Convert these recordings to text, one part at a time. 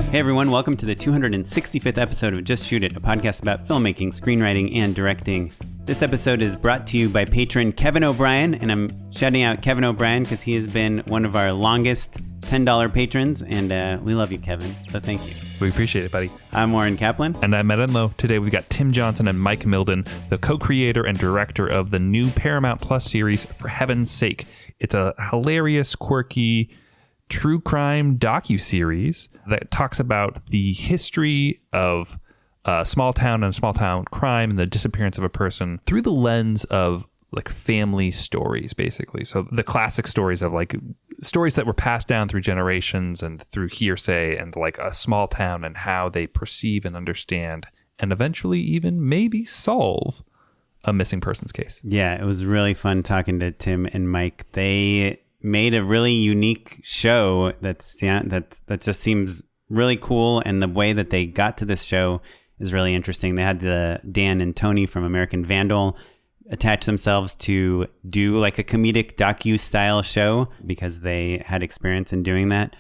Hey everyone, welcome to the 265th episode of Just Shoot It, a podcast about filmmaking, screenwriting, and directing. This episode is brought to you by patron Kevin O'Brien, and I'm shouting out Kevin O'Brien because he has been one of our longest $10 patrons, and we love you, Kevin, so thank you. We appreciate it, buddy. I'm Oren Kaplan. And I'm Ed Enlow. Today we've got Tim Johnson and Mike Mildon, the co-creator and director of the new Paramount Plus series, For Heaven's Sake. It's a hilarious, quirky, true crime docuseries that talks about the history of small town and small town crime and the disappearance of a person through the lens of like family stories, basically. So the classic stories of like stories that were passed down through generations and through hearsay and like a small town and how they perceive and understand and eventually even maybe solve a missing persons case. Yeah, it was really fun talking to Tim and Mike. They made a really unique show that just seems really cool, and the way that they got to this show is really interesting. They had the Dan and Tony from American Vandal attach themselves to do like a comedic docu-style show because they had experience in doing that.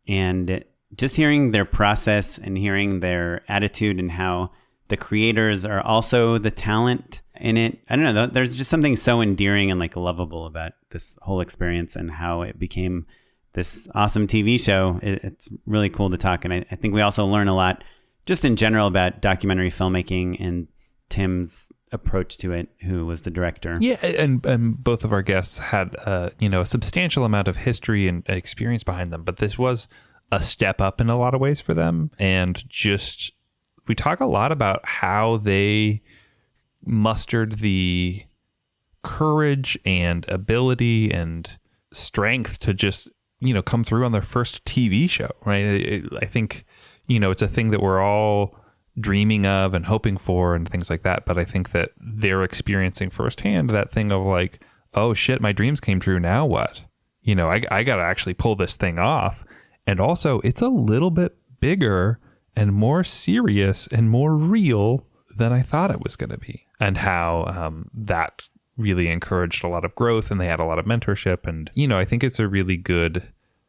And just hearing their process and hearing their attitude and how the creators are also the talent in it. I don't know, there's just something so endearing and like lovable about this whole experience and how it became this awesome TV show. It's really cool to talk. And I think we also learn a lot just in general about documentary filmmaking and Tim's approach to it, who was the director. Yeah, and both of our guests had a substantial amount of history and experience behind them, but this was a step up in a lot of ways for them. And just we talk a lot about how they mustered the courage and ability and strength to just come through on their first TV show, right? I think it's a thing that we're all dreaming of and hoping for and things like that, but I think that they're experiencing firsthand that thing of like, oh shit, my dreams came true, now what? I gotta actually pull this thing off. And also it's a little bit bigger and more serious and more real than I thought it was going to be, and how that really encouraged a lot of growth, and they had a lot of mentorship. And I think it's a really good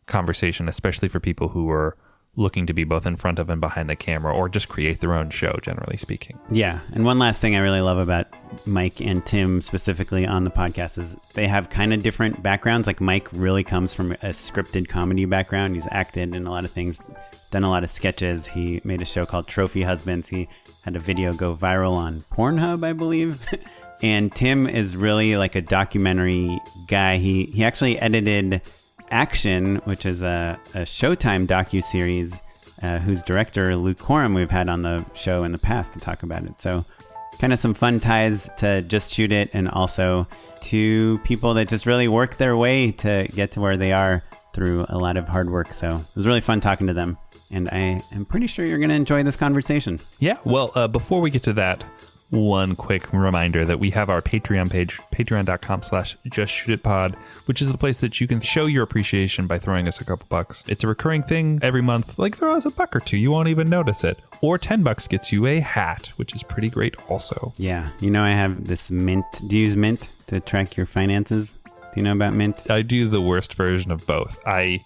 conversation, especially for people who are looking to be both in front of and behind the camera, or just create their own show, generally speaking. Yeah. And one last thing I really love about Mike and Tim specifically on the podcast is they have kind of different backgrounds. Like Mike really comes from a scripted comedy background. He's acted in a lot of things, done a lot of sketches. He made a show called Trophy Husbands. He had a video go viral on Pornhub, I believe. And Tim is really like a documentary guy. He actually edited Action, which is a Showtime docuseries, whose director, Luke Coram, we've had on the show in the past to talk about it. So kind of some fun ties to Just Shoot It, and also to people that just really work their way to get to where they are through a lot of hard work. So it was really fun talking to them, and I am pretty sure you're going to enjoy this conversation. Yeah, well, before we get to that, one quick reminder that we have our Patreon page, patreon.com/justshootitpod, which is the place that you can show your appreciation by throwing us a couple bucks. It's a recurring thing every month. Like, throw us a buck or two, you won't even notice it. Or $10 gets you a hat, which is pretty great also. Yeah, I have this Mint. Do you use Mint to track your finances? Do you know about Mint? I do the worst version of both. I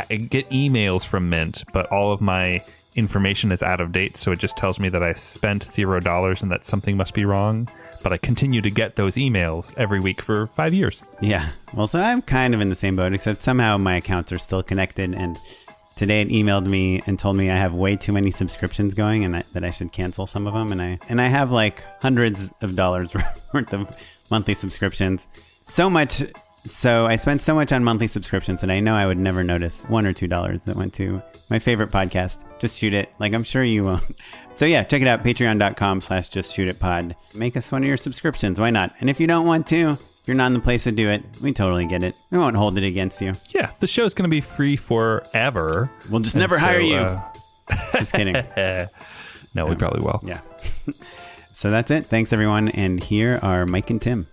get emails from Mint, but all of my information is out of date, so it just tells me that I spent $0 and that something must be wrong. But I continue to get those emails every week for 5 years. Yeah, well, so I'm kind of in the same boat, except somehow my accounts are still connected. And today it emailed me and told me I have way too many subscriptions going, and that I should cancel some of them. And I have like hundreds of dollars worth of monthly subscriptions. So much. So I spent so much on monthly subscriptions that I know I would never notice $1 or $2 that went to my favorite podcast, Just Shoot It. Like, I'm sure you won't. So yeah, check it out, patreon.com/justshootitpod. Make us one of your subscriptions. Why not? And if you don't want to, if you're not in the place to do it, we totally get it. We won't hold it against you. Yeah, the show's going to be free forever. We'll just never hire you. Just kidding. No, we probably will. Yeah. So that's it. Thanks, everyone. And here are Mike and Tim.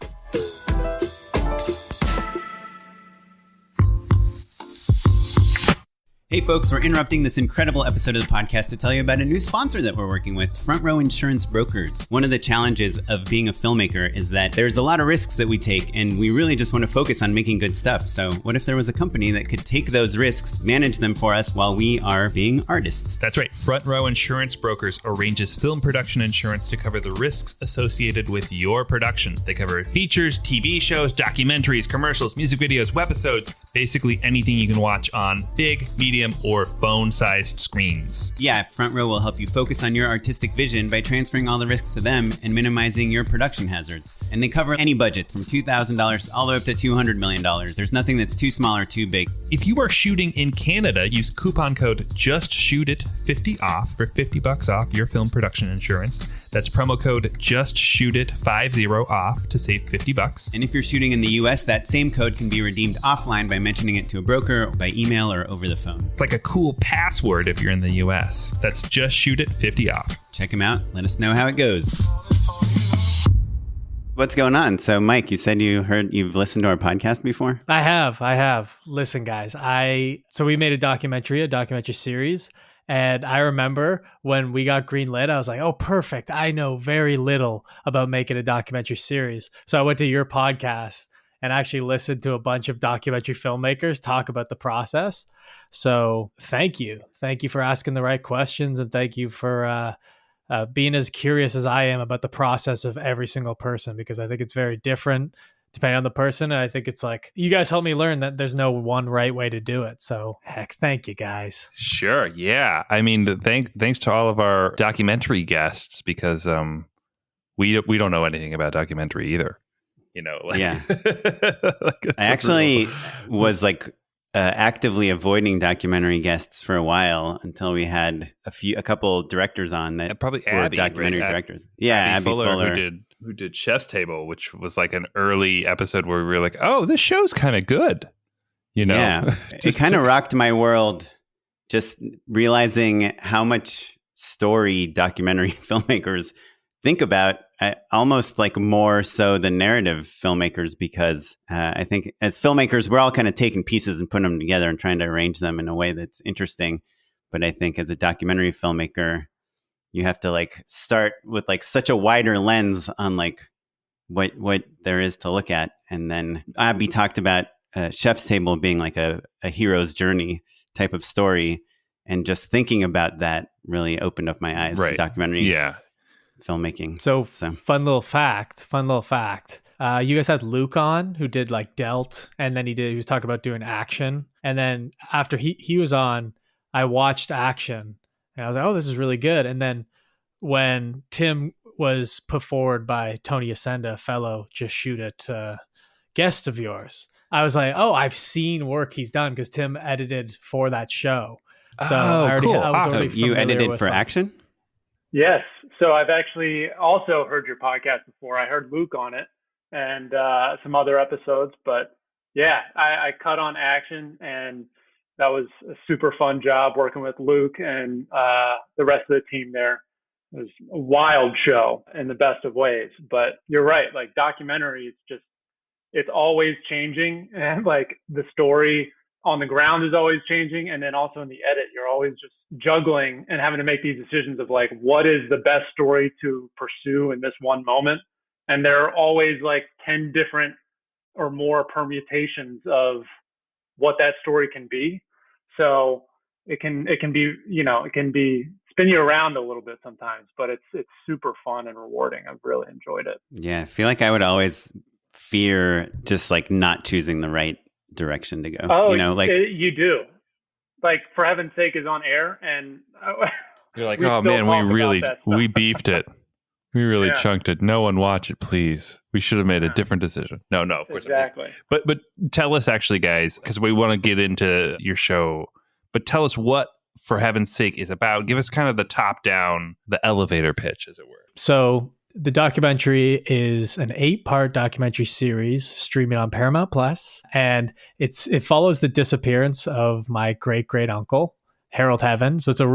Hey folks, we're interrupting this incredible episode of the podcast to tell you about a new sponsor that we're working with, Front Row Insurance Brokers. One of the challenges of being a filmmaker is that there's a lot of risks that we take, and we really just want to focus on making good stuff. So what if there was a company that could take those risks, manage them for us while we are being artists? That's right. Front Row Insurance Brokers arranges film production insurance to cover the risks associated with your production. They cover features, TV shows, documentaries, commercials, music videos, webisodes, basically anything you can watch on big, medium, or phone-sized screens. Yeah, Front Row will help you focus on your artistic vision by transferring all the risks to them and minimizing your production hazards. And they cover any budget from $2,000 all the way up to $200 million. There's nothing that's too small or too big. If you are shooting in Canada, use coupon code JustShootIt50 for $50 off your film production insurance. That's promo code JustShootIt50 to save $50. And if you're shooting in the US, that same code can be redeemed offline by mentioning it to a broker, by email, or over the phone. It's like a cool password if you're in the US. That's JustShootIt50. Check them out. Let us know how it goes. What's going on? So, Mike, you said you've listened to our podcast before? I have. Listen, guys, so we made a documentary series. And I remember when we got greenlit, I was like, oh, perfect. I know very little about making a documentary series. So I went to your podcast and actually listened to a bunch of documentary filmmakers talk about the process. So thank you. Thank you for asking the right questions. And thank you for being as curious as I am about the process of every single person, because I think it's very different depending on the person. And I think it's like, you guys helped me learn that there's no one right way to do it. So heck, thank you guys. Sure. Yeah. I mean, thanks to all of our documentary guests, because we don't know anything about documentary either. You know, like, yeah. I actually was like actively avoiding documentary guests for a while until we had a couple directors on that probably were Abby, documentary right? directors. Yeah, Abby Fuller. who did Chef's Table, which was like an early episode where we were like, oh, this show's kind of good. You know, yeah, it kind of rocked my world. Just realizing how much story documentary filmmakers think about, almost like more so than narrative filmmakers, because I think as filmmakers, we're all kind of taking pieces and putting them together and trying to arrange them in a way that's interesting. But I think as a documentary filmmaker, you have to like start with like such a wider lens on like what there is to look at. And then Abby talked about Chef's Table being like a hero's journey type of story. And just thinking about that really opened up my eyes to documentary filmmaking. So fun little fact. You guys had Luke on, who did like Delt, and then he was talking about doing Action. And then after he was on, I watched Action. And I was like, oh, this is really good. And then when Tim was put forward by Tony Ascenda, a fellow Just Shoot It guest of yours, I was like, oh, I've seen work he's done because Tim edited for that show. So cool. So you edited for Action? Yes. So I've actually also heard your podcast before. I heard Luke on it and some other episodes. But yeah, I cut on Action, and that was a super fun job working with Luke and the rest of the team there. It was a wild show in the best of ways. But you're right, like documentary, it's always changing. And like the story on the ground is always changing. And then also in the edit, you're always just juggling and having to make these decisions of like, what is the best story to pursue in this one moment? And there are always like 10 different or more permutations of what that story can be. So it can be, it can be spin you around a little bit sometimes, but it's super fun and rewarding. I've really enjoyed it. Yeah. I feel like I would always fear just like not choosing the right direction to go. Oh, you do. Like, For Heaven's Sake is on air, and you're like, oh man, we beefed it. We really chunked it. No one watch it, please. We should have made a different decision. No, of course. Exactly. But tell us actually, guys, because we want to get into your show, but tell us what For Heaven's Sake is about. Give us kind of the top down, the elevator pitch, as it were. So the documentary is an 8-part documentary series streaming on Paramount Plus, and it follows the disappearance of my great uncle, Harold Heaven. So it's a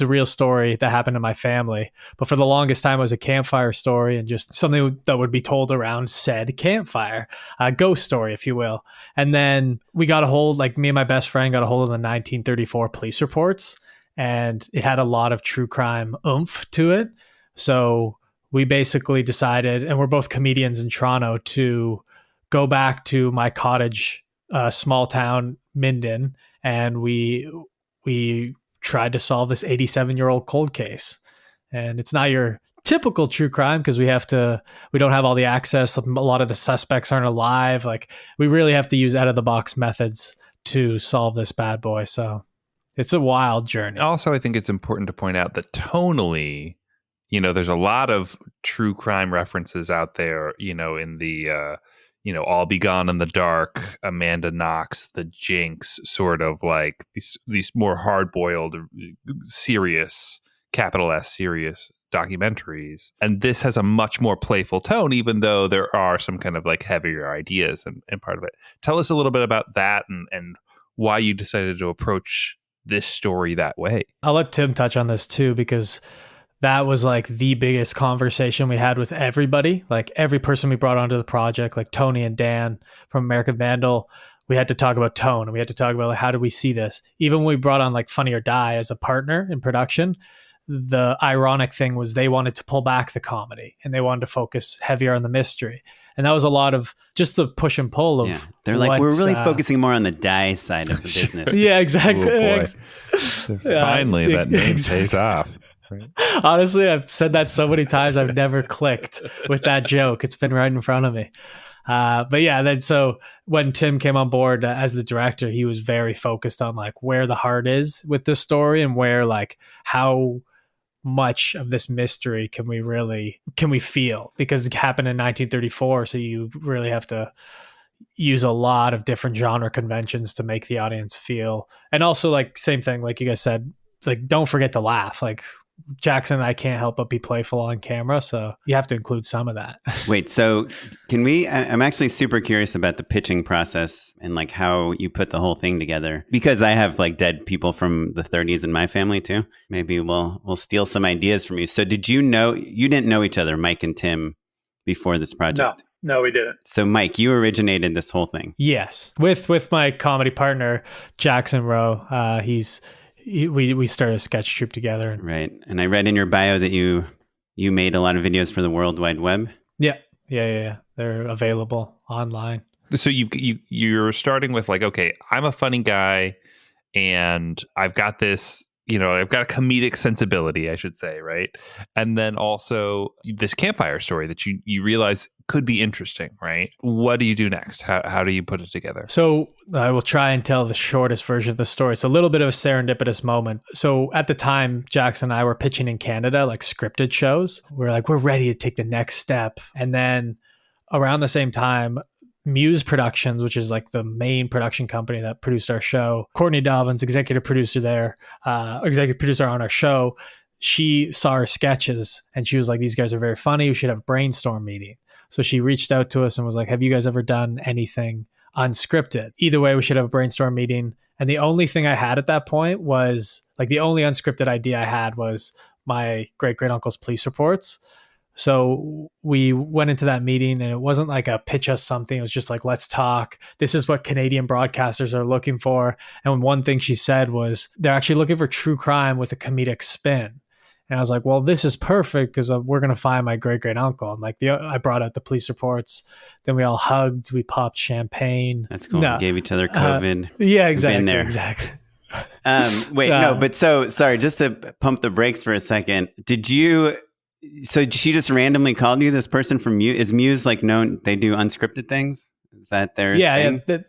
real story that happened to my family. But for the longest time, it was a campfire story and just something that would be told around said campfire, a ghost story, if you will. And then we got a hold, like me and my best friend got a hold of the 1934 police reports, and it had a lot of true crime oomph to it. So we basically decided, and we're both comedians in Toronto, to go back to my cottage, small town, Mildon, and we tried to solve this 87-year-old cold case. And it's not your typical true crime because we don't have all the access. A lot of the suspects aren't alive. Like, we really have to use out of the box methods to solve this bad boy. So it's a wild journey. Also, I think it's important to point out that tonally, there's a lot of true crime references out there, in the, All Be Gone in the Dark, Amanda Knox, The Jinx, sort of like these more hard-boiled, serious, capital S, serious documentaries. And this has a much more playful tone, even though there are some kind of like heavier ideas and part of it. Tell us a little bit about that and why you decided to approach this story that way. I'll let Tim touch on this too, because that was like the biggest conversation we had with everybody, like every person we brought onto the project, like Tony and Dan from American Vandal. We had to talk about tone, and we had to talk about like, how do we see this? Even when we brought on like Funny or Die as a partner in production, the ironic thing was they wanted to pull back the comedy and they wanted to focus heavier on the mystery. And that was a lot of just the push and pull of they're like, we're really focusing more on the die side of the business. Yeah, exactly. Oh, finally, that name pays off. Right. Honestly, I've said that so many times, I've never clicked with that joke. It's been right in front of me. But yeah, then so when Tim came on board as the director, he was very focused on like where the heart is with this story and where like how much of this mystery can we feel, because it happened in 1934. So you really have to use a lot of different genre conventions to make the audience feel. And also like same thing, like you guys said, like don't forget to laugh. Like Jackson and I can't help but be playful on camera, so you have to include some of that. Wait, so I'm actually super curious about the pitching process and like how you put the whole thing together, because I have like dead people from the 30s in my family too. Maybe we'll steal some ideas from you. So you didn't know each other, Mike and Tim, before this project? No, we didn't. So Mike, you originated this whole thing. Yes, with my comedy partner Jackson Rowe. We started a sketch troupe together. Right. And I read in your bio that you made a lot of videos for the World Wide Web. Yeah. They're available online. So you're starting with like, okay, I'm a funny guy and I've got this, I've got a comedic sensibility, I should say, right? And then also this campfire story that you realize could be interesting, right? What do you do next? How do you put it together? So I will try and tell the shortest version of the story. It's a little bit of a serendipitous moment. So at the time, Jackson and I were pitching in Canada, like scripted shows. We're ready to take the next step. And then around the same time, Muse Productions, which is like the main production company that produced our show, Courtney Dobbins, executive producer on our show, she saw our sketches and she was like, these guys are very funny. We should have a brainstorm meeting. So she reached out to us and was like, have you guys ever done anything unscripted? Either way, we should have a brainstorm meeting. And the only thing I had at that point was like the only unscripted idea I had was my great-great-uncle's police reports. So we went into that meeting and it wasn't like a pitch us something. It was just like, let's talk. This is what Canadian broadcasters are looking for. And one thing she said was they're actually looking for true crime with a comedic spin. And I was like, well, this is perfect because we're going to find my great-great-uncle. And like I brought out the police reports. Then we all hugged. We popped champagne. That's cool. We gave each other COVID. Yeah, exactly. Been there. Exactly. But sorry, just to pump the brakes for a second. So she just randomly called you, this person from Muse? Is Muse like known, they do unscripted things? Is that their thing? Yeah.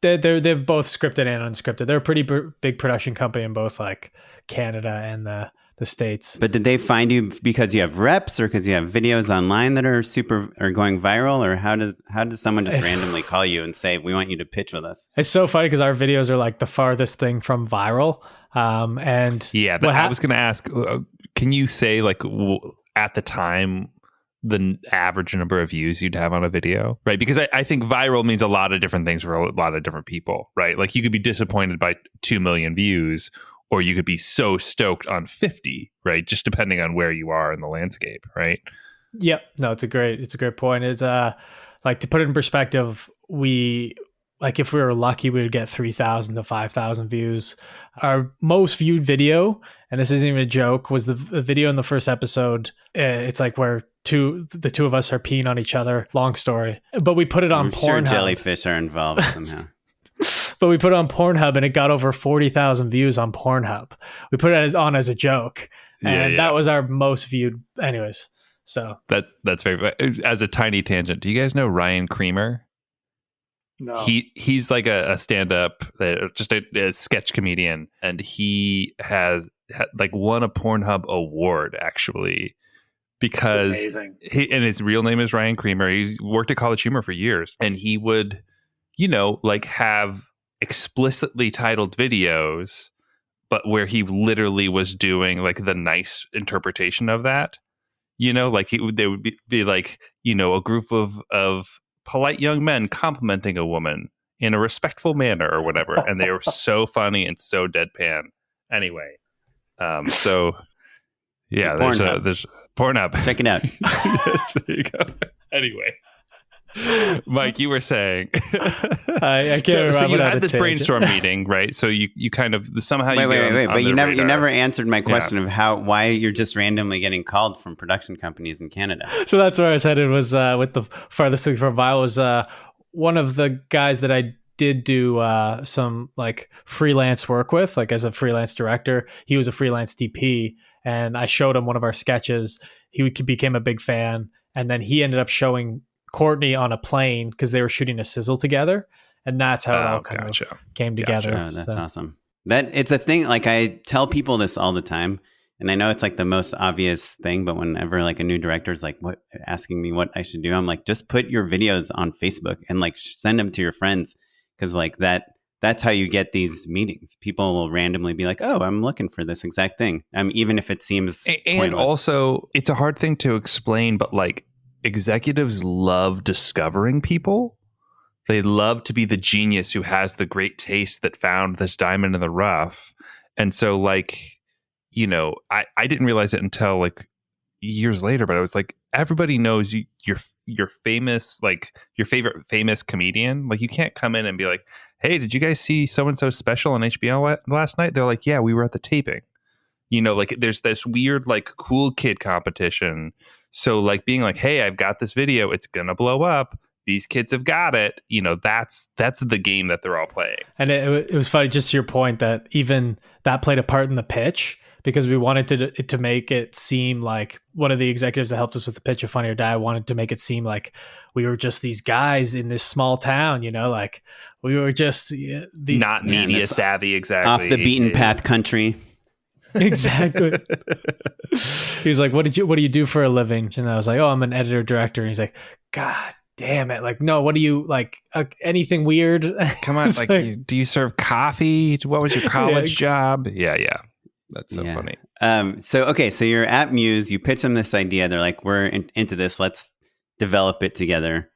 They're both scripted and unscripted. They're a pretty big production company in both like Canada and the States. But did they find you because you have reps or because you have videos online that are going viral? Or how does someone just randomly call you and say, we want you to pitch with us? It's so funny because our videos are like the farthest thing from viral. And yeah, I was going to ask, can you say like at the time, the average number of views you'd have on a video, right? Because I think viral means a lot of different things for a lot of different people, right? Like you could be disappointed by 2 million views, or you could be so stoked on 50, right? Just depending on where you are in the landscape, right? Yep. No, it's a great point. It's like, to put it in perspective, if we were lucky, we would get 3,000 to 5,000 views. Our most viewed video, and this isn't even a joke, was the video in the first episode. It's like where the two of us are peeing on each other. Long story, but we put it on I'm sure Pornhub. jellyfish are involved somehow. But we put it on Pornhub, and it got over 40,000 views on Pornhub. We put it on as a joke, and that was our most viewed. Anyways, so that's very. As a tiny tangent, do you guys know Ryan Creamer? No. He's like a stand-up, just a sketch comedian, and he has like won a Pornhub award actually, because and his real name is Ryan Creamer. He's worked at College Humor for years, and he would, like have explicitly titled videos, but where he literally was doing like the nice interpretation of that. Like they would be like, a group of polite young men complimenting a woman in a respectful manner or whatever, and they were so funny and so deadpan. Anyway, so yeah, there's Pornhub. Check it out. There you go. Anyway, Mike, you were saying I can't remember. So you had this brainstorm meeting, right? So you kind of somehow wait, but you never answered my question of why you're just randomly getting called from production companies in Canada. So that's where I was headed, was with the farthest thing from Vile was one of the guys that I did do some like freelance work with, like as a freelance director. He was a freelance DP, and I showed him one of our sketches. He became a big fan, and then he ended up showing Courtney on a plane because they were shooting a sizzle together, and that's how it all kind of came together. Oh, that's awesome. That it's a thing. Like, I tell people this all the time, and I know it's like the most obvious thing, but whenever like a new director is like asking me what I should do, I'm like, just put your videos on Facebook and like send them to your friends, because like that's how you get these meetings. People will randomly be like, oh, I'm looking for this exact thing, even if it seems and pointless. Also it's a hard thing to explain, but like, executives love discovering people. They love to be the genius who has the great taste that found this diamond in the rough. And so like, I didn't realize it until like years later, but I was like, everybody knows you're famous, like your favorite famous comedian. Like, you can't come in and be like, hey, did you guys see so-and-so special on HBO last night? They're like, yeah, we were at the taping. Like there's this weird like cool kid competition. So like being like, hey, I've got this video, it's gonna blow up, these kids have got it, that's the game that they're all playing. And it was funny, just to your point, that even that played a part in the pitch, because we wanted to make it seem like one of the executives that helped us with the pitch of Funny or Die wanted to make it seem like we were just these guys in this small town, like we were just not media savvy, exactly, off the beaten path country. Exactly. He was like, what do you do for a living? And I was like, oh, I'm an editor director. And he's like, God damn it. Like, no, what do you like? Anything weird? Come on. Like, do you serve coffee? What was your college job? Yeah. That's so funny. So you're at Muse, you pitch them this idea. They're like, we're into this. Let's develop it together.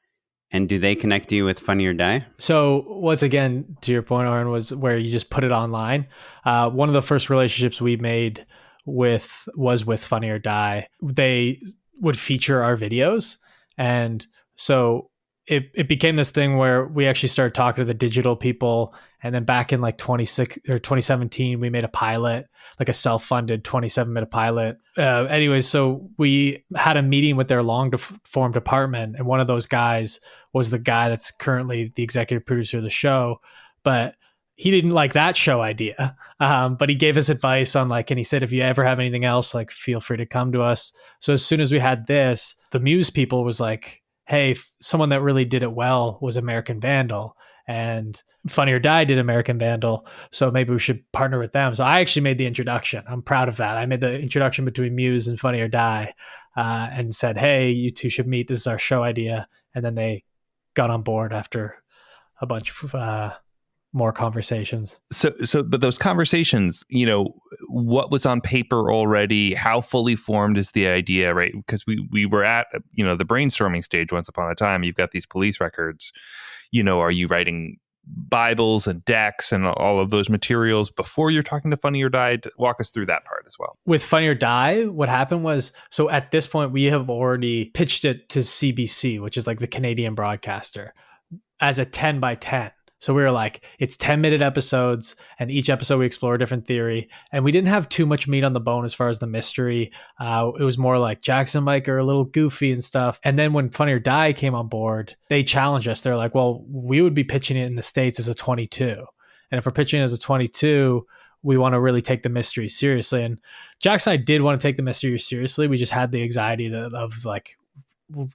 And do they connect you with Funny or Die? So once again, to your point, Oren, was where you just put it online. One of the first relationships we made was with Funny or Die. They would feature our videos. And so it became this thing where we actually started talking to the digital people. And then back in like 2017, we made a pilot, like a self-funded 27-minute pilot. Anyways, so we had a meeting with their long-form department, and one of those guys was the guy that's currently the executive producer of the show. But he didn't like that show idea. But he gave us advice on like, and he said, if you ever have anything else, like feel free to come to us. So as soon as we had this, the Muse people was like, hey, someone that really did it well was American Vandal, and Funny or Die did American Vandal, so maybe we should partner with them. So I actually made the introduction. I'm proud of that. I made the introduction between Muse and Funny or Die, and said, hey, you two should meet. This is our show idea. And then they got on board after a bunch of more conversations. But those conversations, what was on paper already? How fully formed is the idea, right? Because we were at, the brainstorming stage once upon a time. You've got these police records. Are you writing Bibles and decks and all of those materials before you're talking to Funny or Die? Walk us through that part as well. With Funny or Die, what happened was, so at this point, we have already pitched it to CBC, which is like the Canadian broadcaster, as a 10 by 10. So we were like, it's 10-minute episodes, and each episode we explore a different theory. And we didn't have too much meat on the bone as far as the mystery. It was more like Jackson and Mike are a little goofy and stuff. And then when Funny or Die came on board, they challenged us. They're like, well, we would be pitching it in the States as a 22. And if we're pitching it as a 22, we want to really take the mystery seriously. And Jackson and I did want to take the mystery seriously. We just had the anxiety of like,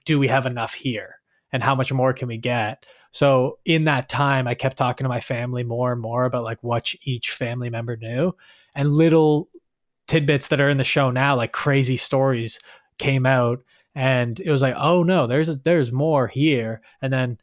do we have enough here? And how much more can we get? So in that time, I kept talking to my family more and more about like what each family member knew, and little tidbits that are in the show now, like crazy stories came out, and it was like, oh no, there's more here. And then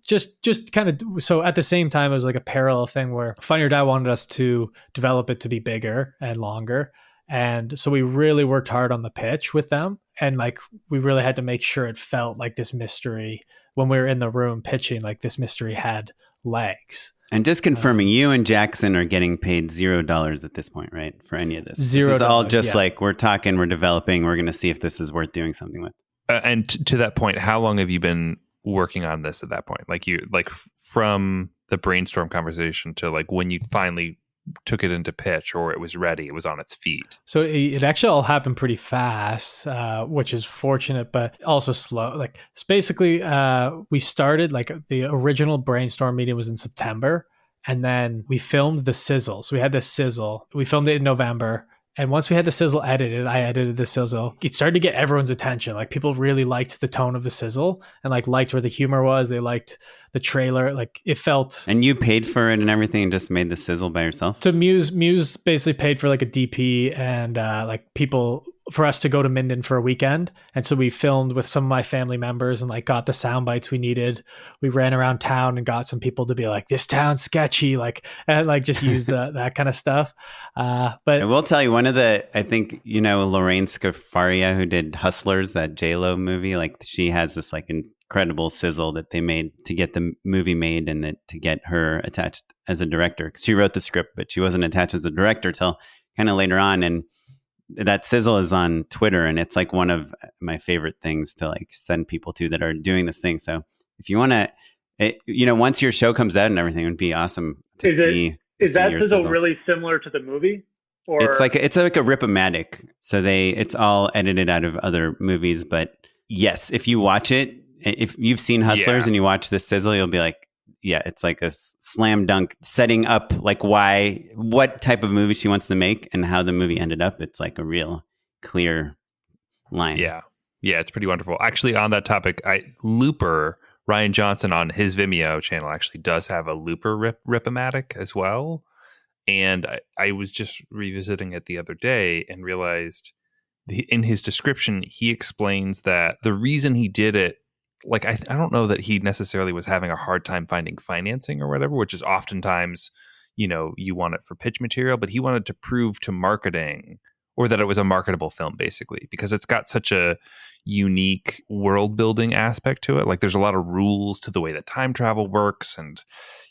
just kind of, so at the same time, it was like a parallel thing where Funny or Die wanted us to develop it to be bigger and longer. And so we really worked hard on the pitch with them. And like, we really had to make sure it felt like this mystery when we were in the room pitching, like this mystery had legs. And just confirming, you and Jackson are getting paid $0 at this point, right? For any of this. $0. It's all just like, we're talking, we're developing, we're going to see if this is worth doing something with. And to that point, how long have you been working on this at that point? Like from the brainstorm conversation to like when you finally took it into pitch, or it was ready, it was on its feet? So it actually all happened pretty fast, which is fortunate, but also slow. Like it's basically, we started, like the original brainstorm meeting was in September, and then we filmed the sizzle. So we had this sizzle. We filmed it in November. And once we had the sizzle edited, I edited the sizzle. It started to get everyone's attention. Like people really liked the tone of the sizzle and like liked where the humor was. They liked the trailer. Like it felt. And you paid for it and everything and just made the sizzle by yourself? So Muse basically paid for like a DP and like people for us to go to Mildon for a weekend. And so we filmed with some of my family members and like got the sound bites we needed. We ran around town and got some people to be like, this town's sketchy, like, and like just use that kind of stuff. But I will tell you, one of the, I think, you know, Lorraine Scafaria, who did Hustlers, that J-Lo movie, like she has this like incredible sizzle that they made to get the movie made and that to get her attached as a director. 'Cause she wrote the script, but she wasn't attached as a director till kind of later on. And that sizzle is on Twitter, and it's like one of my favorite things to like send people to that are doing this thing. So if you want to, you know, once your show comes out and everything, it would be awesome to see. Is that sizzle sizzle really similar to the movie? Or it's like a rip-o-matic. So it's all edited out of other movies. But yes, if you watch it, if you've seen Hustlers and you watch this sizzle, you'll be like, yeah, it's like a slam dunk setting up like what type of movie she wants to make and how the movie ended up. It's like a real clear line. Yeah, it's pretty wonderful. Actually, on that topic, Looper, Ryan Johnson on his Vimeo channel actually does have a Looper rip-o-matic as well. And I was just revisiting it the other day and realized in his description, he explains that the reason he did it, like, I don't know that he necessarily was having a hard time finding financing or whatever, which is oftentimes, you know, you want it for pitch material, but he wanted to prove to marketing or that it was a marketable film, basically, because it's got such a unique world building aspect to it. Like there's a lot of rules to the way that time travel works, and,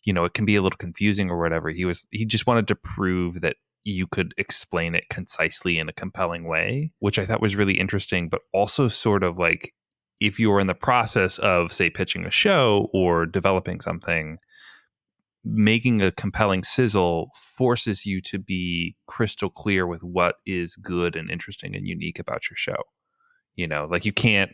you know, it can be a little confusing or whatever. He just wanted to prove that you could explain it concisely in a compelling way, which I thought was really interesting, but also sort of like, if you're in the process of, say, pitching a show or developing something, making a compelling sizzle forces you to be crystal clear with what is good and interesting and unique about your show. You know, like you can't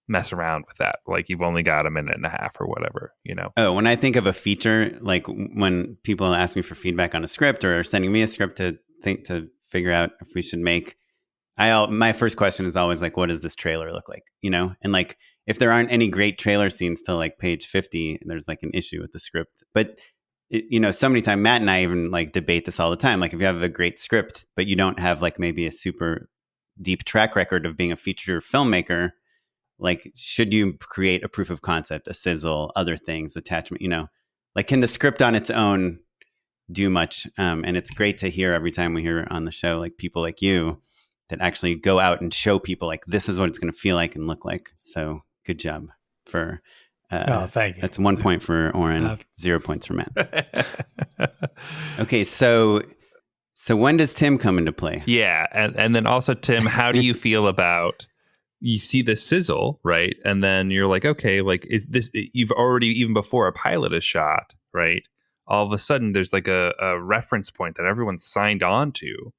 mess around with that. Like you've only got a minute and a half or whatever, you know? Oh, when I think of a feature, like when people ask me for feedback on a script or are sending me a script to figure out if we should make, my first question is always like, what does this trailer look like? You know? And like, if there aren't any great trailer scenes till like page 50, there's like an issue with the script. But you know, so many times, Matt and I even like debate this all the time. Like if you have a great script, but you don't have like maybe a super deep track record of being a feature filmmaker, like should you create a proof of concept, a sizzle, other things, attachment, you know, like can the script on its own do much? And it's great to hear every time we hear on the show, like people like you that actually go out and show people like this is what it's going to feel like and look like. So good job for Oh, thank you. That's 1 point for Oren, 0 points for Matt. Okay, so when does Tim come into play? Yeah, and then also, Tim, how do you feel about, you see the sizzle, right? And then you're like, okay, like, is this, you've already, even before a pilot is shot, right? All of a sudden, there's like a reference point that everyone's signed on to,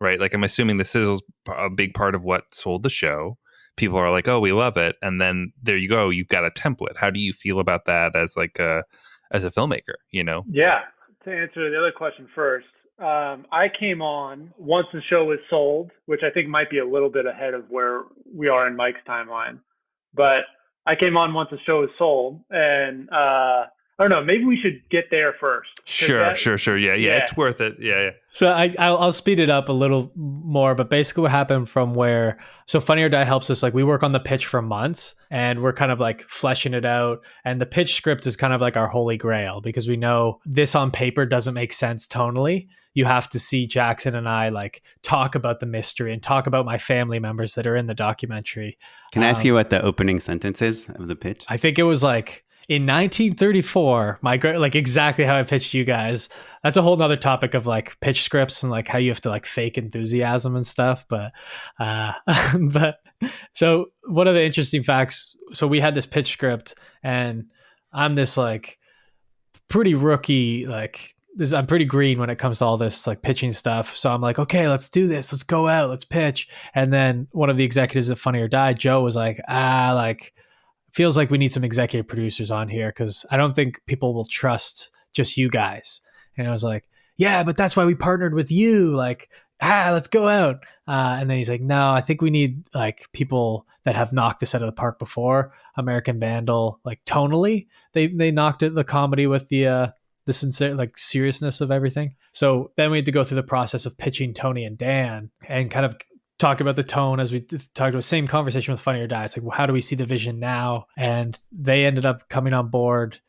right? Like, I'm assuming the sizzle's a big part of what sold the show. People are like, oh, we love it. And then there you go, you've got a template. How do you feel about that as like as a filmmaker, you know? Yeah. To answer the other question first, I came on once the show was sold, which I think might be a little bit ahead of where we are in Mike's timeline. But I came on once the show was sold, and I don't know, maybe we should get there first. Sure. Yeah, it's worth it. Yeah. So I'll speed it up a little more, but basically what happened from where, so Funny or Die helps us, like we work on the pitch for months and we're kind of like fleshing it out. And the pitch script is kind of like our holy grail because we know this on paper doesn't make sense tonally. You have to see Jackson and I like talk about the mystery and talk about my family members that are in the documentary. Can I ask you what the opening sentence is of the pitch? I think it was like, in 1934, like exactly how I pitched you guys. That's a whole nother topic of like pitch scripts and like how you have to like fake enthusiasm and stuff. But so one of the interesting facts. So we had this pitch script, and I'm this like pretty rookie, like this. I'm pretty green when it comes to all this like pitching stuff. So I'm like, okay, let's do this. Let's go out. Let's pitch. And then one of the executives at Funny or Die, Joe, was like, feels like we need some executive producers on here because I don't think people will trust just you guys. And I was like, yeah, but that's why we partnered with you. Like, let's go out. And then he's like, no, I think we need like people that have knocked this out of the park before. American Vandal, like tonally, they knocked it, the comedy with the sincere, like seriousness of everything. So then we had to go through the process of pitching Tony and Dan and kind of talk about the tone as we talked about. Same conversation with Funny or Die. It's like, well, how do we see the vision now? And they ended up coming on board.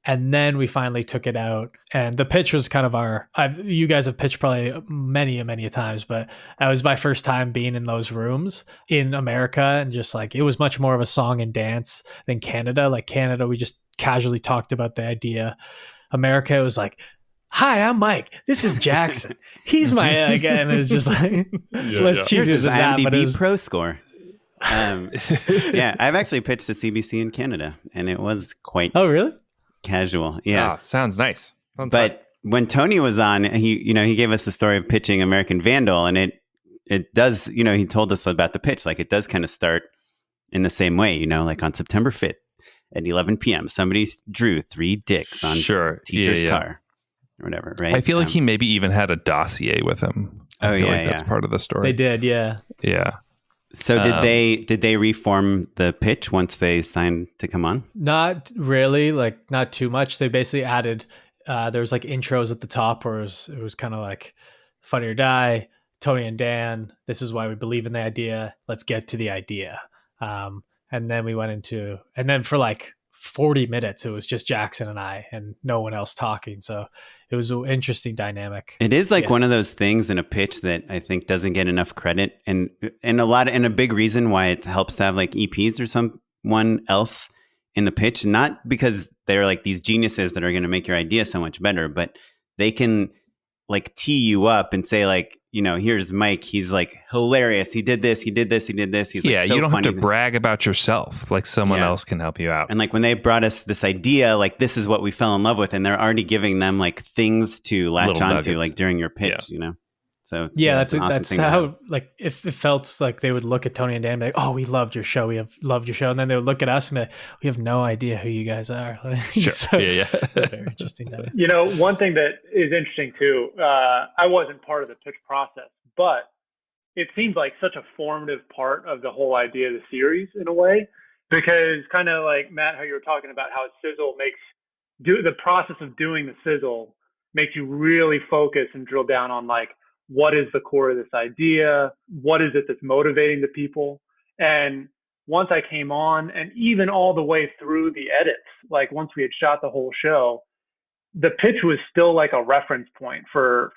And then we finally took it out. And the pitch was kind of you guys have pitched probably many times, but that was my first time being in those rooms in America. And just like, it was much more of a song and dance than Canada. Like Canada, we just casually talked about the idea. America, it was like, hi, I'm Mike. This is Jackson. He's my and it was just like less cheesy than that. But it was Pro Score. Yeah, I've actually pitched to CBC in Canada, and it was quite. Oh, really? Casual. Yeah, sounds nice. But when Tony was on, he gave us the story of pitching American Vandal, and it does. He told us about the pitch. Like it does kind of start in the same way. Like on September 5th at 11 p.m., somebody drew 3 dicks on teacher's car. Or whatever, right? I feel like he maybe even had a dossier with him. I feel like that's part of the story. They did, yeah. Yeah. So did they reform the pitch once they signed to come on? Not really, like not too much. They basically added there was like intros at the top where it was kind of like Funny or Die, Tony and Dan, this is why we believe in the idea. Let's get to the idea. And then we went into, and then for like 40 minutes it was just Jackson and I and no one else talking. So it was an interesting dynamic. It is like one of those things in a pitch that I think doesn't get enough credit, and a big reason why it helps to have like EPs or someone else in the pitch, not because they're like these geniuses that are going to make your idea so much better, but they can like tee you up and say like, here's Mike. He's like hilarious. He did this. He did this. He did this. He's like, so you don't funny. have to brag about yourself. Like someone else can help you out. And like when they brought us this idea, like this is what we fell in love with, and they're already giving them like things to latch onto, like during your pitch, So that's how like if it felt like they would look at Tony and Dan and be like, oh, we loved your show. We have loved your show. And then they would look at us and be like, we have no idea who you guys are. Sure. So, Very interesting. One thing that is interesting too, I wasn't part of the pitch process, but it seems like such a formative part of the whole idea of the series in a way, because kind of like Matt, how you were talking about how sizzle the process of doing the sizzle makes you really focus and drill down on like, what is the core of this idea? What is it that's motivating the people? And once I came on, and even all the way through the edits, like once we had shot the whole show, the pitch was still like a reference point for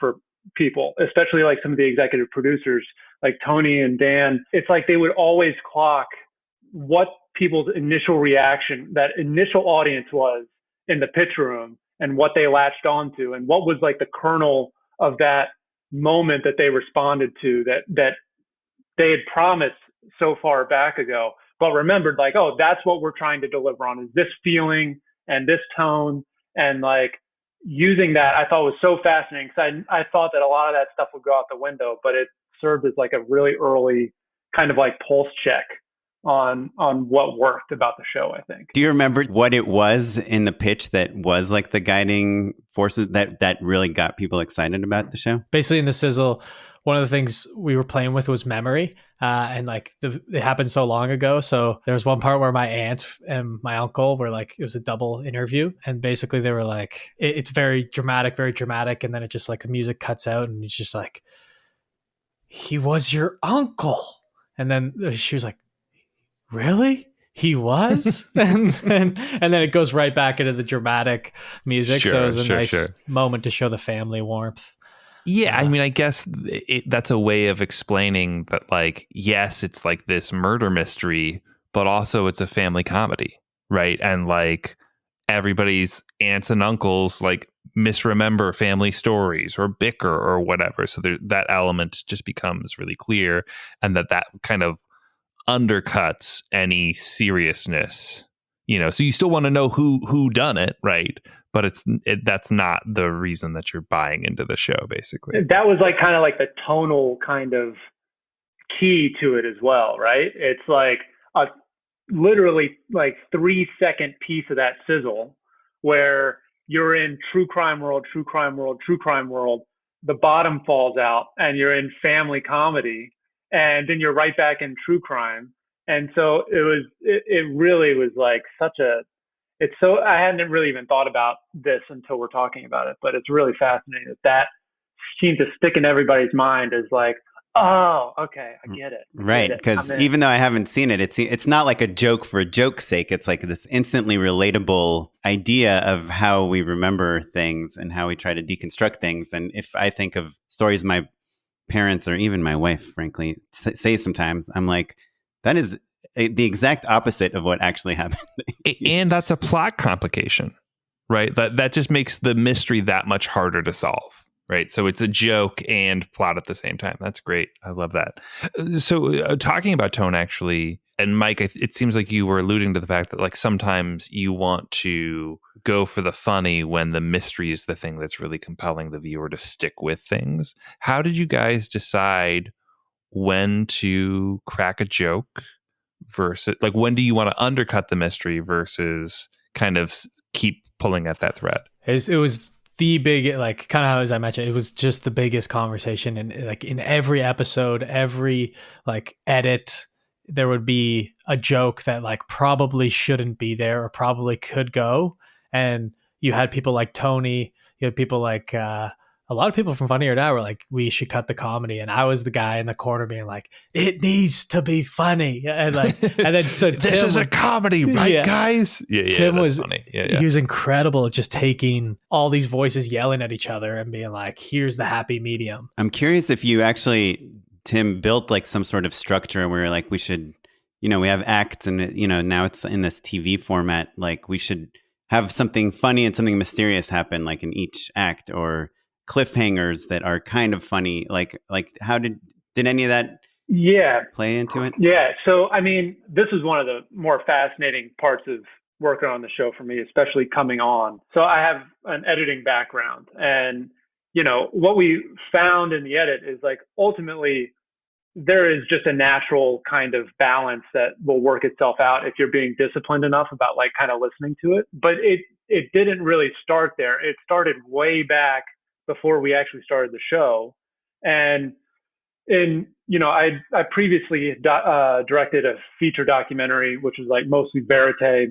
people, especially like some of the executive producers, like Tony and Dan. It's like they would always clock what people's initial reaction, that initial audience was in the pitch room, and what they latched onto, and what was like the kernel of that moment that they responded to, that they had promised so far back ago, but remembered like, oh, that's what we're trying to deliver on, is this feeling and this tone. And like using that, I thought was so fascinating, because I thought that a lot of that stuff would go out the window, but it served as like a really early kind of like pulse check on what worked about the show, I think. Do you remember what it was in the pitch that was like the guiding forces that really got people excited about the show? Basically, in the sizzle, one of the things we were playing with was memory. And like it happened so long ago. So there was one part where my aunt and my uncle were like, it was a double interview. And basically they were like, it's very dramatic. And then it just like the music cuts out and it's just like, he was your uncle. And then she was like, really? He was? and then it goes right back into the dramatic music. So it was a nice moment to show the family warmth. Yeah, I mean, I guess that's a way of explaining that, like, yes, it's like this murder mystery, but also it's a family comedy, right? And like everybody's aunts and uncles like misremember family stories or bicker or whatever. So that element just becomes really clear, and that kind of undercuts any seriousness, so you still want to know who done it, right? But that's not the reason that you're buying into the show, basically. That was like kind of like the tonal kind of key to it as well, right? It's like a literally like 3-second piece of that sizzle where you're in true crime world, the bottom falls out and you're in family comedy, and then you're right back in true crime. And so it really was like I hadn't really even thought about this until we're talking about it, but it's really fascinating that seemed to stick in everybody's mind as like, oh, okay, I get it. Right, because even though I haven't seen it, it's not like a joke for a joke's sake. It's like this instantly relatable idea of how we remember things and how we try to deconstruct things. And if I think of stories my parents or even my wife, frankly, say sometimes, I'm like, that is the exact opposite of what actually happened. And that's a plot complication, right? That just makes the mystery that much harder to solve, right? So it's a joke and plot at the same time. That's great. I love that. So talking about tone, actually, and Mike, it seems like you were alluding to the fact that like sometimes you want to go for the funny when the mystery is the thing that's really compelling the viewer to stick with things. How did you guys decide when to crack a joke versus like when do you want to undercut the mystery versus kind of keep pulling at that thread? It was the big, like kind of as I mentioned, it was just the biggest conversation, and like in every episode, every like edit, there would be a joke that like probably shouldn't be there or probably could go. And you had people like Tony, you had people like a lot of people from Funny or Die were like, we should cut the comedy. And I was the guy in the corner being like, it needs to be funny. And like, and then so this is a comedy, right, guys? Yeah, Tim was funny. He was incredible at just taking all these voices yelling at each other and being like, here's the happy medium. I'm curious if you actually, Tim, built like some sort of structure where like we should, we have acts and, now it's in this TV format. Like we should have something funny and something mysterious happen like in each act, or cliffhangers that are kind of funny. Like how did any of that play into it? Yeah. So, I mean, this is one of the more fascinating parts of working on the show for me, especially coming on. So I have an editing background, and, what we found in the edit is like, ultimately there is just a natural kind of balance that will work itself out if you're being disciplined enough about like kind of listening to it. But it didn't really start there. It started way back before we actually started the show. And I previously directed a feature documentary, which was like mostly verite,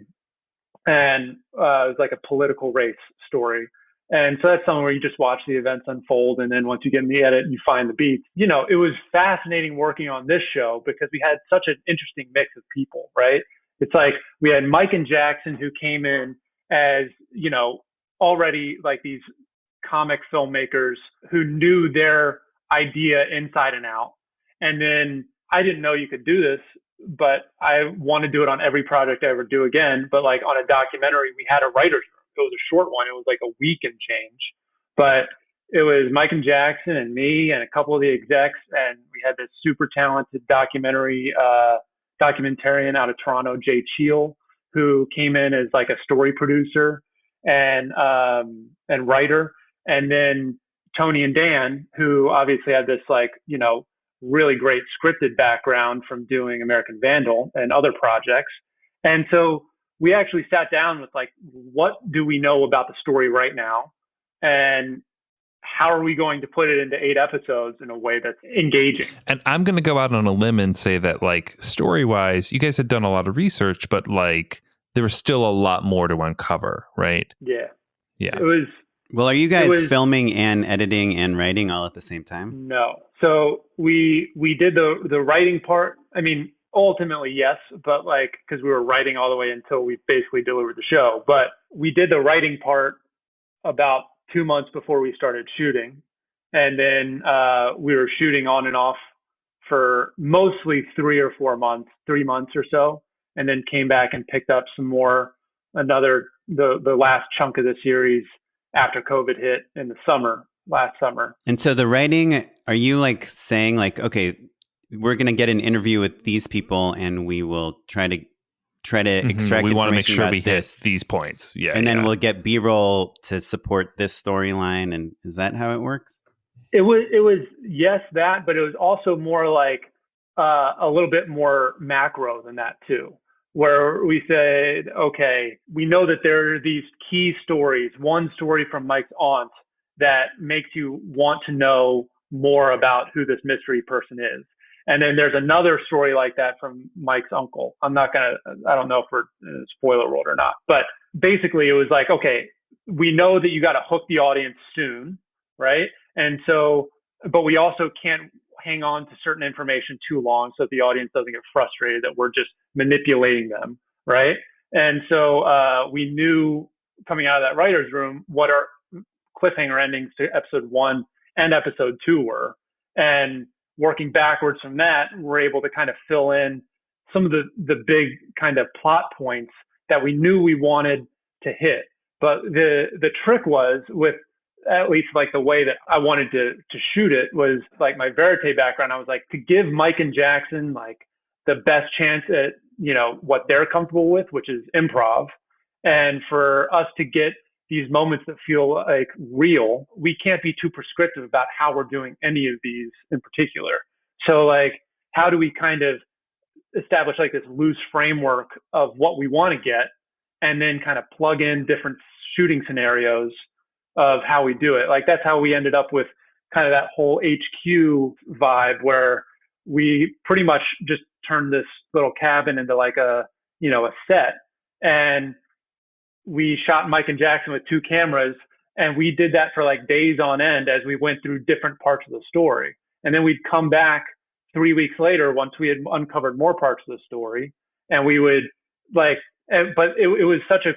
and it was like a political race story. And so that's something where you just watch the events unfold, and then once you get in the edit, you find the beats. It was fascinating working on this show because we had such an interesting mix of people, right? It's like we had Mike and Jackson who came in as, already like these comic filmmakers who knew their idea inside and out. And then I didn't know you could do this but I want to do it on every project I ever do again. But like on a documentary, we had a writer's room. It was a short one. It was like a week and change, but it was Mike and Jackson and me and a couple of the execs. And we had this super talented documentarian out of Toronto, Jay Cheel, who came in as like a story producer and writer. And then Tony and Dan, who obviously had this like, really great scripted background from doing American Vandal and other projects. And so we actually sat down with like, what do we know about the story right now? And how are we going to put it into 8 episodes in a way that's engaging? And I'm going to go out on a limb and say that like story-wise, you guys had done a lot of research, but like there was still a lot more to uncover, right? Yeah. Yeah. It was. Well, are you guys filming and editing and writing all at the same time? No. So we did the writing part. I mean, ultimately, yes, but like, because we were writing all the way until we basically delivered the show. But we did the writing part about 2 months before we started shooting. And then we were shooting on and off for mostly 3 months or so, and then came back and picked up some more, the last chunk of the series after COVID hit in the last summer. And so the writing, are you like saying like, okay, we're going to get an interview with these people and we will try to extract we want to make sure about we this. hit these points. Yeah. And then we'll get BRoll to support this storyline. And is that how it works? It was yes, that, but it was also more like a little bit more macro than that too, where we said, okay, we know that there are these key stories, one story from Mike's aunt that makes you want to know more about who this mystery person is. And then there's another story like that from Mike's uncle. I don't know if we're in a spoiler world or not, but basically it was like, okay, we know that you got to hook the audience soon, right? And so, but we also can't hang on to certain information too long so that the audience doesn't get frustrated that we're just manipulating them, right? And so we knew coming out of that writer's room what our cliffhanger endings to episode 1 and episode 2 were. And working backwards from that, we're able to kind of fill in some of the big kind of plot points that we knew we wanted to hit. But the trick was, with at least like the way that I wanted to shoot it, was like my verite background. I was like, to give Mike and Jackson like the best chance at, what they're comfortable with, which is improv. And for us to get these moments that feel like real, we can't be too prescriptive about how we're doing any of these in particular. So like, how do we kind of establish like this loose framework of what we want to get, and then kind of plug in different shooting scenarios of how we do it? Like, that's how we ended up with kind of that whole HQ vibe, where we pretty much just turned this little cabin into like a set. And we shot Mike and Jackson with 2 cameras, and we did that for like days on end as we went through different parts of the story. And then we'd come back 3 weeks later once we had uncovered more parts of the story, and we would like, but it was such a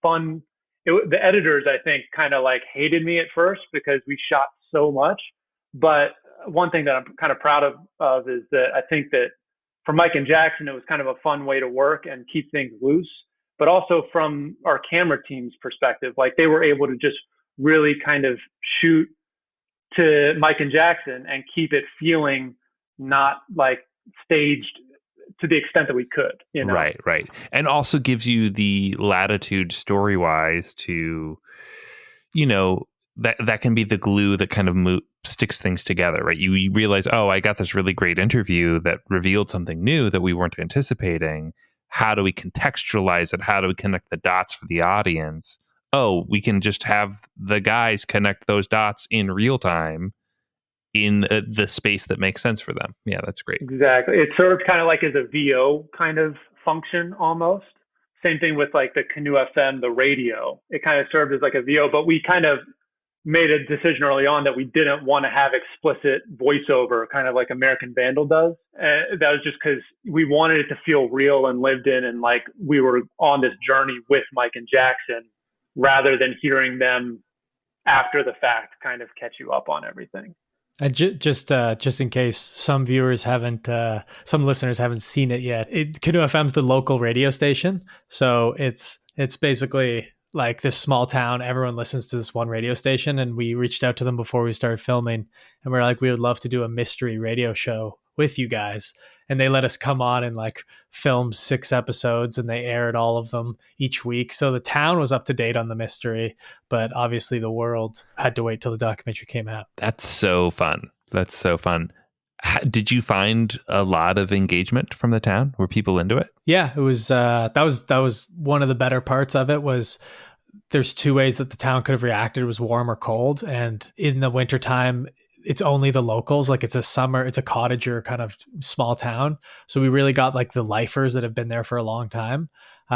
fun, the editors, I think, kind of like hated me at first because we shot so much. But one thing that I'm kind of proud of is that I think that for Mike and Jackson, it was kind of a fun way to work and keep things loose. But also from our camera team's perspective, like they were able to just really kind of shoot to Mike and Jackson and keep it feeling not like staged to the extent that we could, Right. And also gives you the latitude story-wise to, that can be the glue that kind of sticks things together, right? You realize, oh, I got this really great interview that revealed something new that we weren't anticipating. How do we contextualize it? How do we connect the dots for the audience? Oh, we can just have the guys connect those dots in real time in the space that makes sense for them. Yeah, that's great. Exactly. It served kind of like as a VO kind of function almost. Same thing with like the Canoe FM, the radio. It kind of served as like a VO, but we kind of made a decision early on that we didn't want to have explicit voiceover, kind of like American Vandal does. That was just because we wanted it to feel real and lived in, and like we were on this journey with Mike and Jackson, rather than hearing them after the fact kind of catch you up on everything. And just in case some some listeners haven't seen it yet, Canoe FM's the local radio station. So it's basically like this small town. Everyone listens to this one radio station, and we reached out to them before we started filming, and we're like, we would love to do a mystery radio show with you guys. And they let us come on and like film 6 episodes, and they aired all of them each week. So the town was up to date on the mystery, but obviously the world had to wait till the documentary came out. That's so fun. That's so fun. Did you find a lot of engagement from the town? Were people into it? Yeah, it was. That was one of the better parts of it. Was there's 2 ways that the town could have reacted. It was warm or cold, and in the wintertime, it's only the locals. Like it's a cottager kind of small town. So we really got like the lifers that have been there for a long time.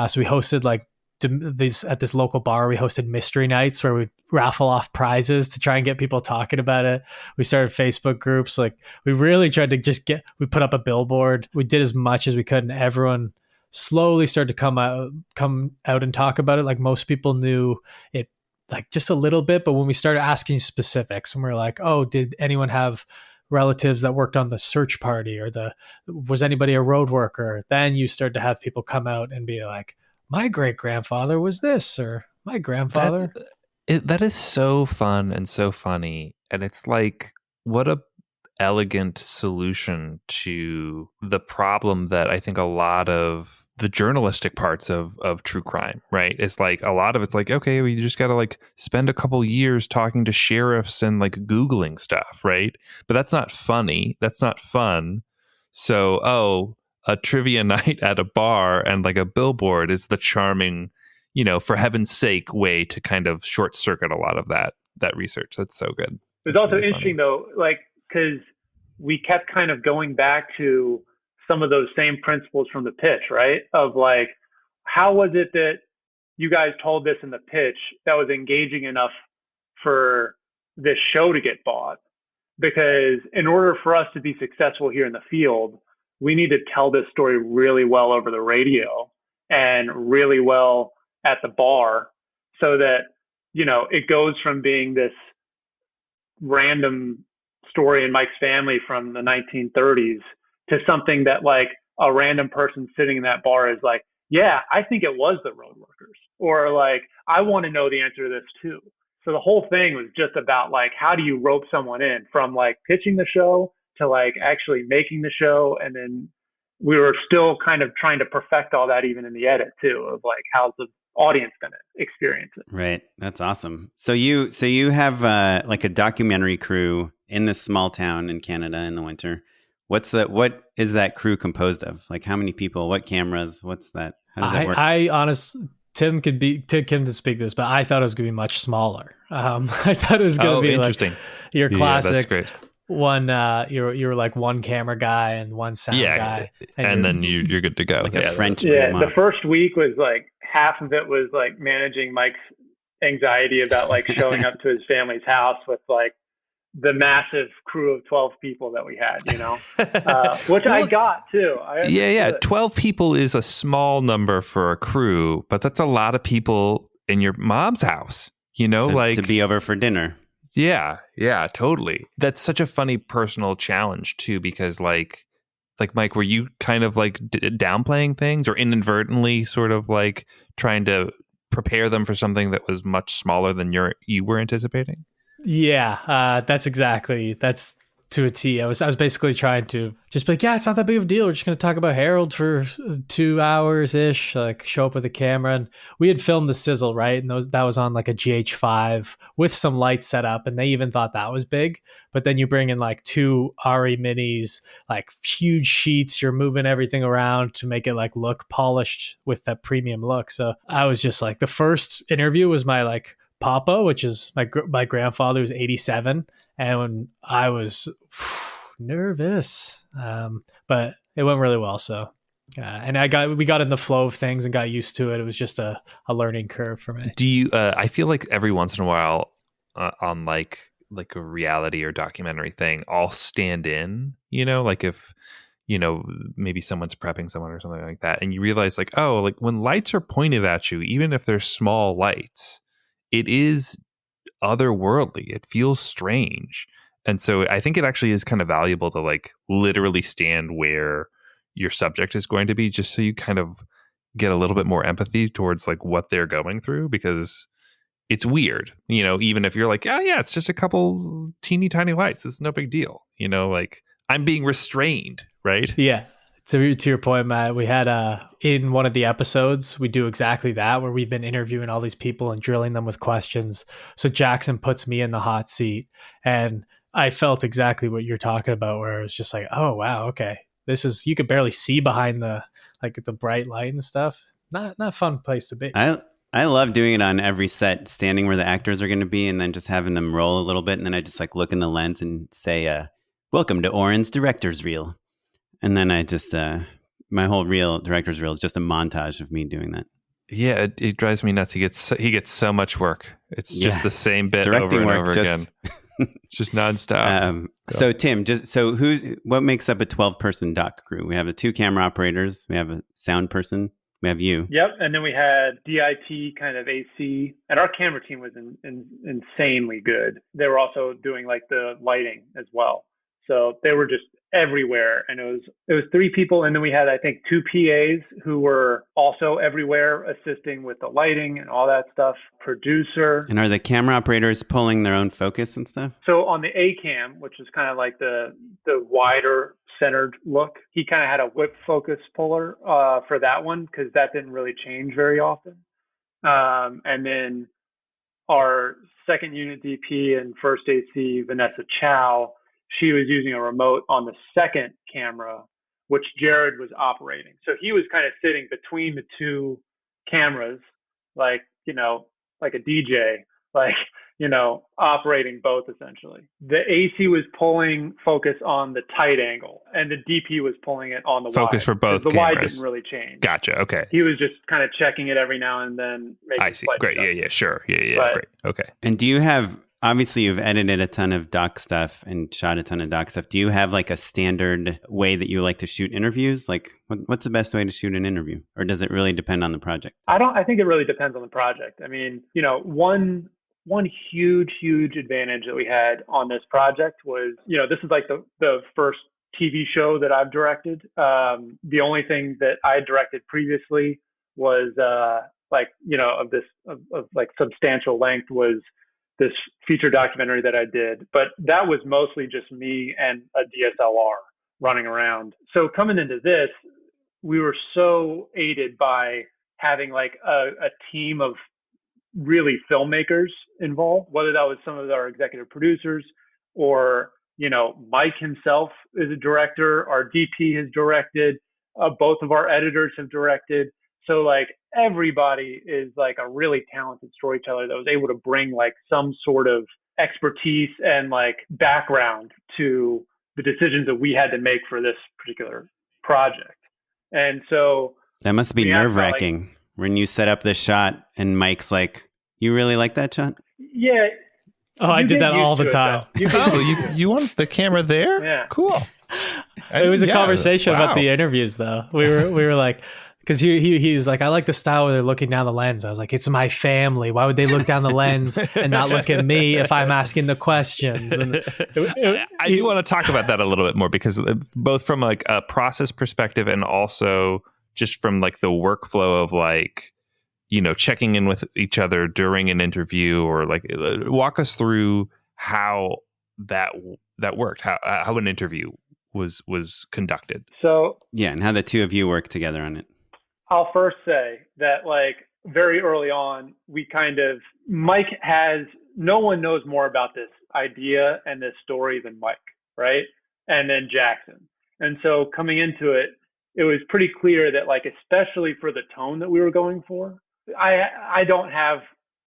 So we hosted like at this local bar, we hosted mystery nights where we raffle off prizes to try and get people talking about it. We started Facebook groups. Like we really tried to we put up a billboard. We did as much as we could, and everyone slowly started to come out and talk about it. Like most people knew it like just a little bit, but when we started asking specifics, and we were like, oh, did anyone have relatives that worked on the search party, or was anybody a road worker? Then you start to have people come out and be like, my great grandfather was this, or my grandfather. That is so fun and so funny. And it's like, what a elegant solution to the problem that I think a lot of the journalistic parts of true crime, right? It's like a lot of it's like, okay, we just got to like spend a couple years talking to sheriffs and like Googling stuff, right? But that's not funny. That's not fun. So, a trivia night at a bar and like a billboard is the charming, for heaven's sake, way to kind of short circuit a lot of that research. That's so good. It's also really interesting though, like, because we kept kind of going back to some of those same principles from the pitch, right? Of like, how was it that you guys told this in the pitch that was engaging enough for this show to get bought? Because in order for us to be successful here in the field, we need to tell this story really well over the radio and really well at the bar, so that, it goes from being this random story in Mike's family from the 1930s to something that like a random person sitting in that bar is like, yeah, I think it was the road workers, or like, I want to know the answer to this too. So the whole thing was just about like, how do you rope someone in from like pitching the show to like actually making the show. And then we were still kind of trying to perfect all that even in the edit too, of like, how's the audience going to experience it. Right. That's awesome. So you have like a documentary crew in this small town in Canada in the winter. What is that crew composed of? Like how many people, what cameras, what's that? How does that work? Tim to speak this, but I thought it was going to be much smaller. I thought it was going to be like your classic one. You're like one camera guy and one sound guy, and then you're good to go. Like a French. Yeah, the first week was like half of it was like managing Mike's anxiety about like showing up to his family's house with like the massive crew of 12 people that we had, which I got too. 12 people is a small number for a crew, but that's a lot of people in your mom's house, to be over for dinner. Yeah, totally. That's such a funny personal challenge too, because like Mike, were you kind of like downplaying things or inadvertently sort of like trying to prepare them for something that was much smaller than you were anticipating? Yeah, that's to a T. I was basically trying to just be like, yeah, it's not that big of a deal. We're just going to talk about Harold for 2 hours ish, like show up with a camera. And we had filmed the sizzle, right? And that was on like a GH5 with some lights set up. And they even thought that was big. But then you bring in like 2 RE minis, like huge sheets. You're moving everything around to make it like look polished with that premium look. So I was just like, the first interview was my like Papa, which is my grandfather, who's 87. And when I was nervous, but it went really well. So, and we got in the flow of things and got used to it. It was just a learning curve for me. Do you? I feel like every once in a while, on like a reality or documentary thing, I'll stand in. Like if maybe someone's prepping someone or something like that, and you realize like, oh, like when lights are pointed at you, even if they're small lights, it is otherworldly. It feels strange. And so I think it actually is kind of valuable to like literally stand where your subject is going to be, just so you kind of get a little bit more empathy towards like what they're going through, because it's weird, even if you're like, oh yeah, it's just a couple teeny tiny lights, it's no big deal, like I'm being restrained, right? Yeah. To your point, Matt, we had in one of the episodes, we do exactly that, where we've been interviewing all these people and drilling them with questions. So Jackson puts me in the hot seat, and I felt exactly what you're talking about, where it was just like, oh wow, okay, this is, you could barely see behind the bright light and stuff. Not a fun place to be. I love doing it on every set, standing where the actors are going to be, and then just having them roll a little bit, and then I just like look in the lens and say, "Welcome to Oren's director's reel," and then I just my whole director's reel is just a montage of me doing that. Yeah, it drives me nuts. He gets so much work. It's just the same bit directing over and work, over again. Just nonstop. So Tim, what makes up a 12-person doc crew? We have the 2 camera operators, we have a sound person, we have you. Yep, and then we had DIT kind of AC, and our camera team was insanely good. They were also doing like the lighting as well, so they were just everywhere. And it was 3 people, and then we had, I think, 2 PAs who were also everywhere assisting with the lighting and all that stuff. Producer. And are the camera operators pulling their own focus and stuff? So on the A cam, which is kind of like the wider centered look, he kind of had a whip focus puller for that one, because that didn't really change very often. And then our second unit DP and first AC, Vanessa Chow, she was using a remote on the second camera, which Jared was operating. So he was kind of sitting between the 2 cameras, like a DJ, operating both essentially. The AC was pulling focus on the tight angle, and the DP was pulling it on the focus wide. For both the cameras. Wide didn't really change. Gotcha. Okay. He was just kind of checking it every now and then. I see. Great. Yeah. Sure. Yeah. But, great. Okay. And do you have, obviously you've edited a ton of doc stuff and shot a ton of doc stuff. Do you have like a standard way that you like to shoot interviews? Like what's the best way to shoot an interview? Or does it really depend on the project? I think it really depends on the project. I mean, one huge advantage that we had on this project was, this is like the first TV show that I've directed. The only thing that I directed previously was of substantial length was this feature documentary that I did, but that was mostly just me and a DSLR running around. So coming into this, we were so aided by having like a team of really filmmakers involved, whether that was some of our executive producers or, Mike himself is a director, our DP has directed, both of our editors have directed. So like everybody is like a really talented storyteller that was able to bring like some sort of expertise and like background to the decisions that we had to make for this particular project. And so that must be nerve-wracking when you set up this shot and Mike's like, "You really like that shot?" Yeah. Oh, I did that all the time. You want the camera there? Yeah. Cool. It was a conversation about the interviews, though. We were like, because he was like, "I like the style where they're looking down the lens." I was like, "It's my family. Why would they look down the lens and not look at me if I'm asking the questions?" And I do want to talk about that a little bit more, because both from like a process perspective and also just from like the workflow of like, checking in with each other during an interview, or like walk us through how that worked, how an interview was conducted. So yeah, and how the 2 of you work together on it. I'll first say that like very early on, Mike no one knows more about this idea and this story than Mike, right? And then Jackson. And so coming into it, it was pretty clear that like, especially for the tone that we were going for, I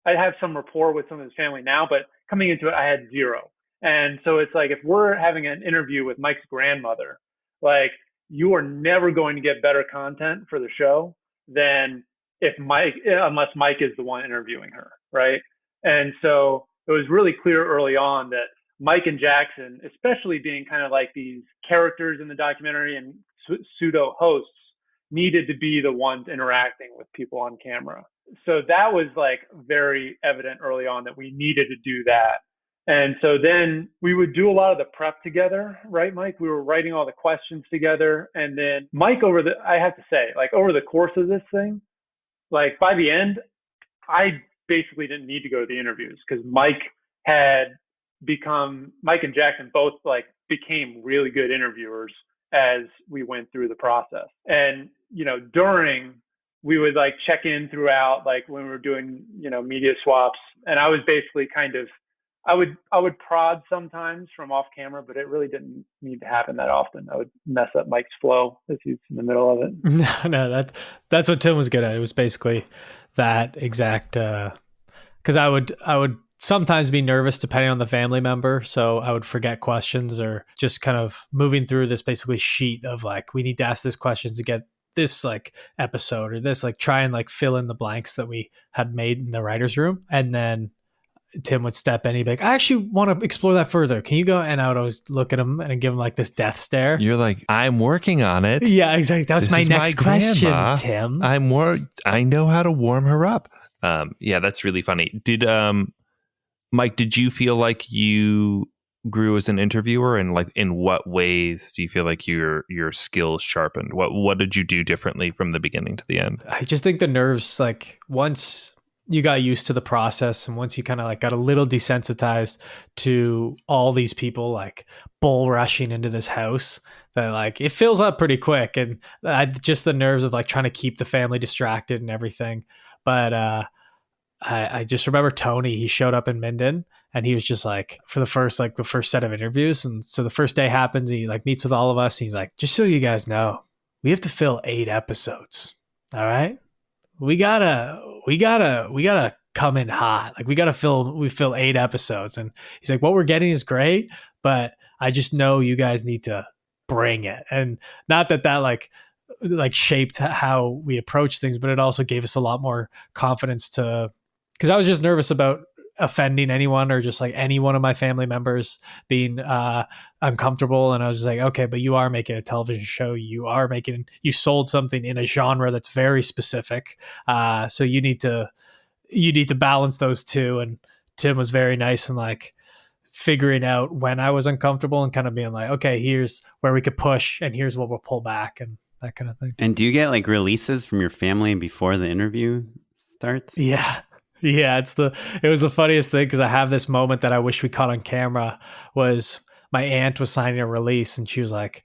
have some rapport with some of his family now, but coming into it, I had zero. And so it's like, if we're having an interview with Mike's grandmother, like you are never going to get better content for the show than unless Mike is the one interviewing her, right? And so it was really clear early on that Mike and Jackson, especially being kind of like these characters in the documentary and pseudo hosts, needed to be the ones interacting with people on camera. So that was like very evident early on that we needed to do that. And so then we would do a lot of the prep together, right, Mike? We were writing all the questions together. And then Mike, I have to say, like over the course of this thing, like by the end, I basically didn't need to go to the interviews because Mike and Jackson both like became really good interviewers as we went through the process. And, we would like check in throughout, like when we were doing, media swaps. And I was basically I would prod sometimes from off camera, but it really didn't need to happen that often. I would mess up Mike's flow as he's in the middle of it. No, that's what Tim was good at. It was basically that exact, because I would sometimes be nervous depending on the family member. So I would forget questions or just kind of moving through this basically sheet of like, we need to ask this question to get this like episode or this, like try and like fill in the blanks that we had made in the writer's room. And then Tim would step in. He'd be like, I actually want to explore that further. Can you go? And I would always look at him and give him like this death stare. You're like, I'm working on it. Yeah, exactly. That was my next question, Tim. I know how to warm her up. Yeah, that's really funny. Mike, did you feel like you grew as an interviewer, and like in what ways do you feel like your skills sharpened? What did you do differently from the beginning to the end? I just think the nerves, like once you got used to the process and once you kind of like got a little desensitized to all these people like bull rushing into this house, that like it fills up pretty quick. And just the nerves of like trying to keep the family distracted and everything. But I just remember Tony, he showed up in Mildon and he was just like, for the first set of interviews. And so the first day happens, he like meets with all of us. And he's like, just so you guys know, we have to fill 8 episodes. All right. We gotta come in hot. Like we fill 8 episodes. And he's like, what we're getting is great, but I just know you guys need to bring it. And not that like shaped how we approach things, but it also gave us a lot more confidence because I was just nervous about offending anyone or just like any one of my family members being uncomfortable. And I was just like, okay, but you are making a television show. You sold something in a genre that's very specific. So you need to balance those two. And Tim was very nice and like figuring out when I was uncomfortable and kind of being like, okay, here's where we could push and here's what we'll pull back and that kind of thing. And do you get like releases from your family before the interview starts? Yeah. Yeah, it was the funniest thing because I have this moment that I wish we caught on camera. Was my aunt was signing a release and she was like,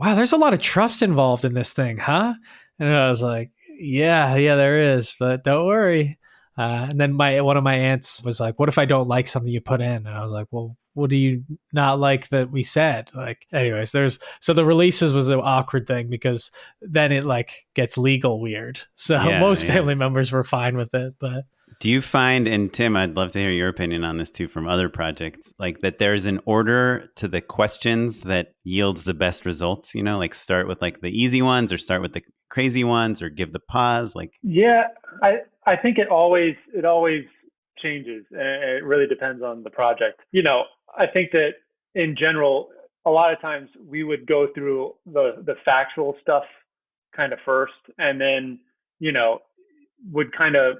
wow, there's a lot of trust involved in this thing, huh? And I was like, yeah, there is, but don't worry. And then one of my aunts was like, what if I don't like something you put in? And I was like, well, what do you not like that we said? Like, anyways, so the releases was an awkward thing because then it like gets legal weird. So most family members were fine with it, but. Do you find, and Tim, I'd love to hear your opinion on this too from other projects, like that there's an order to the questions that yields the best results, like start with like the easy ones or start with the crazy ones or give the pause? Like, yeah, I think it always changes. It really depends on the project. I think that in general, a lot of times we would go through the factual stuff kind of first and then, would kind of,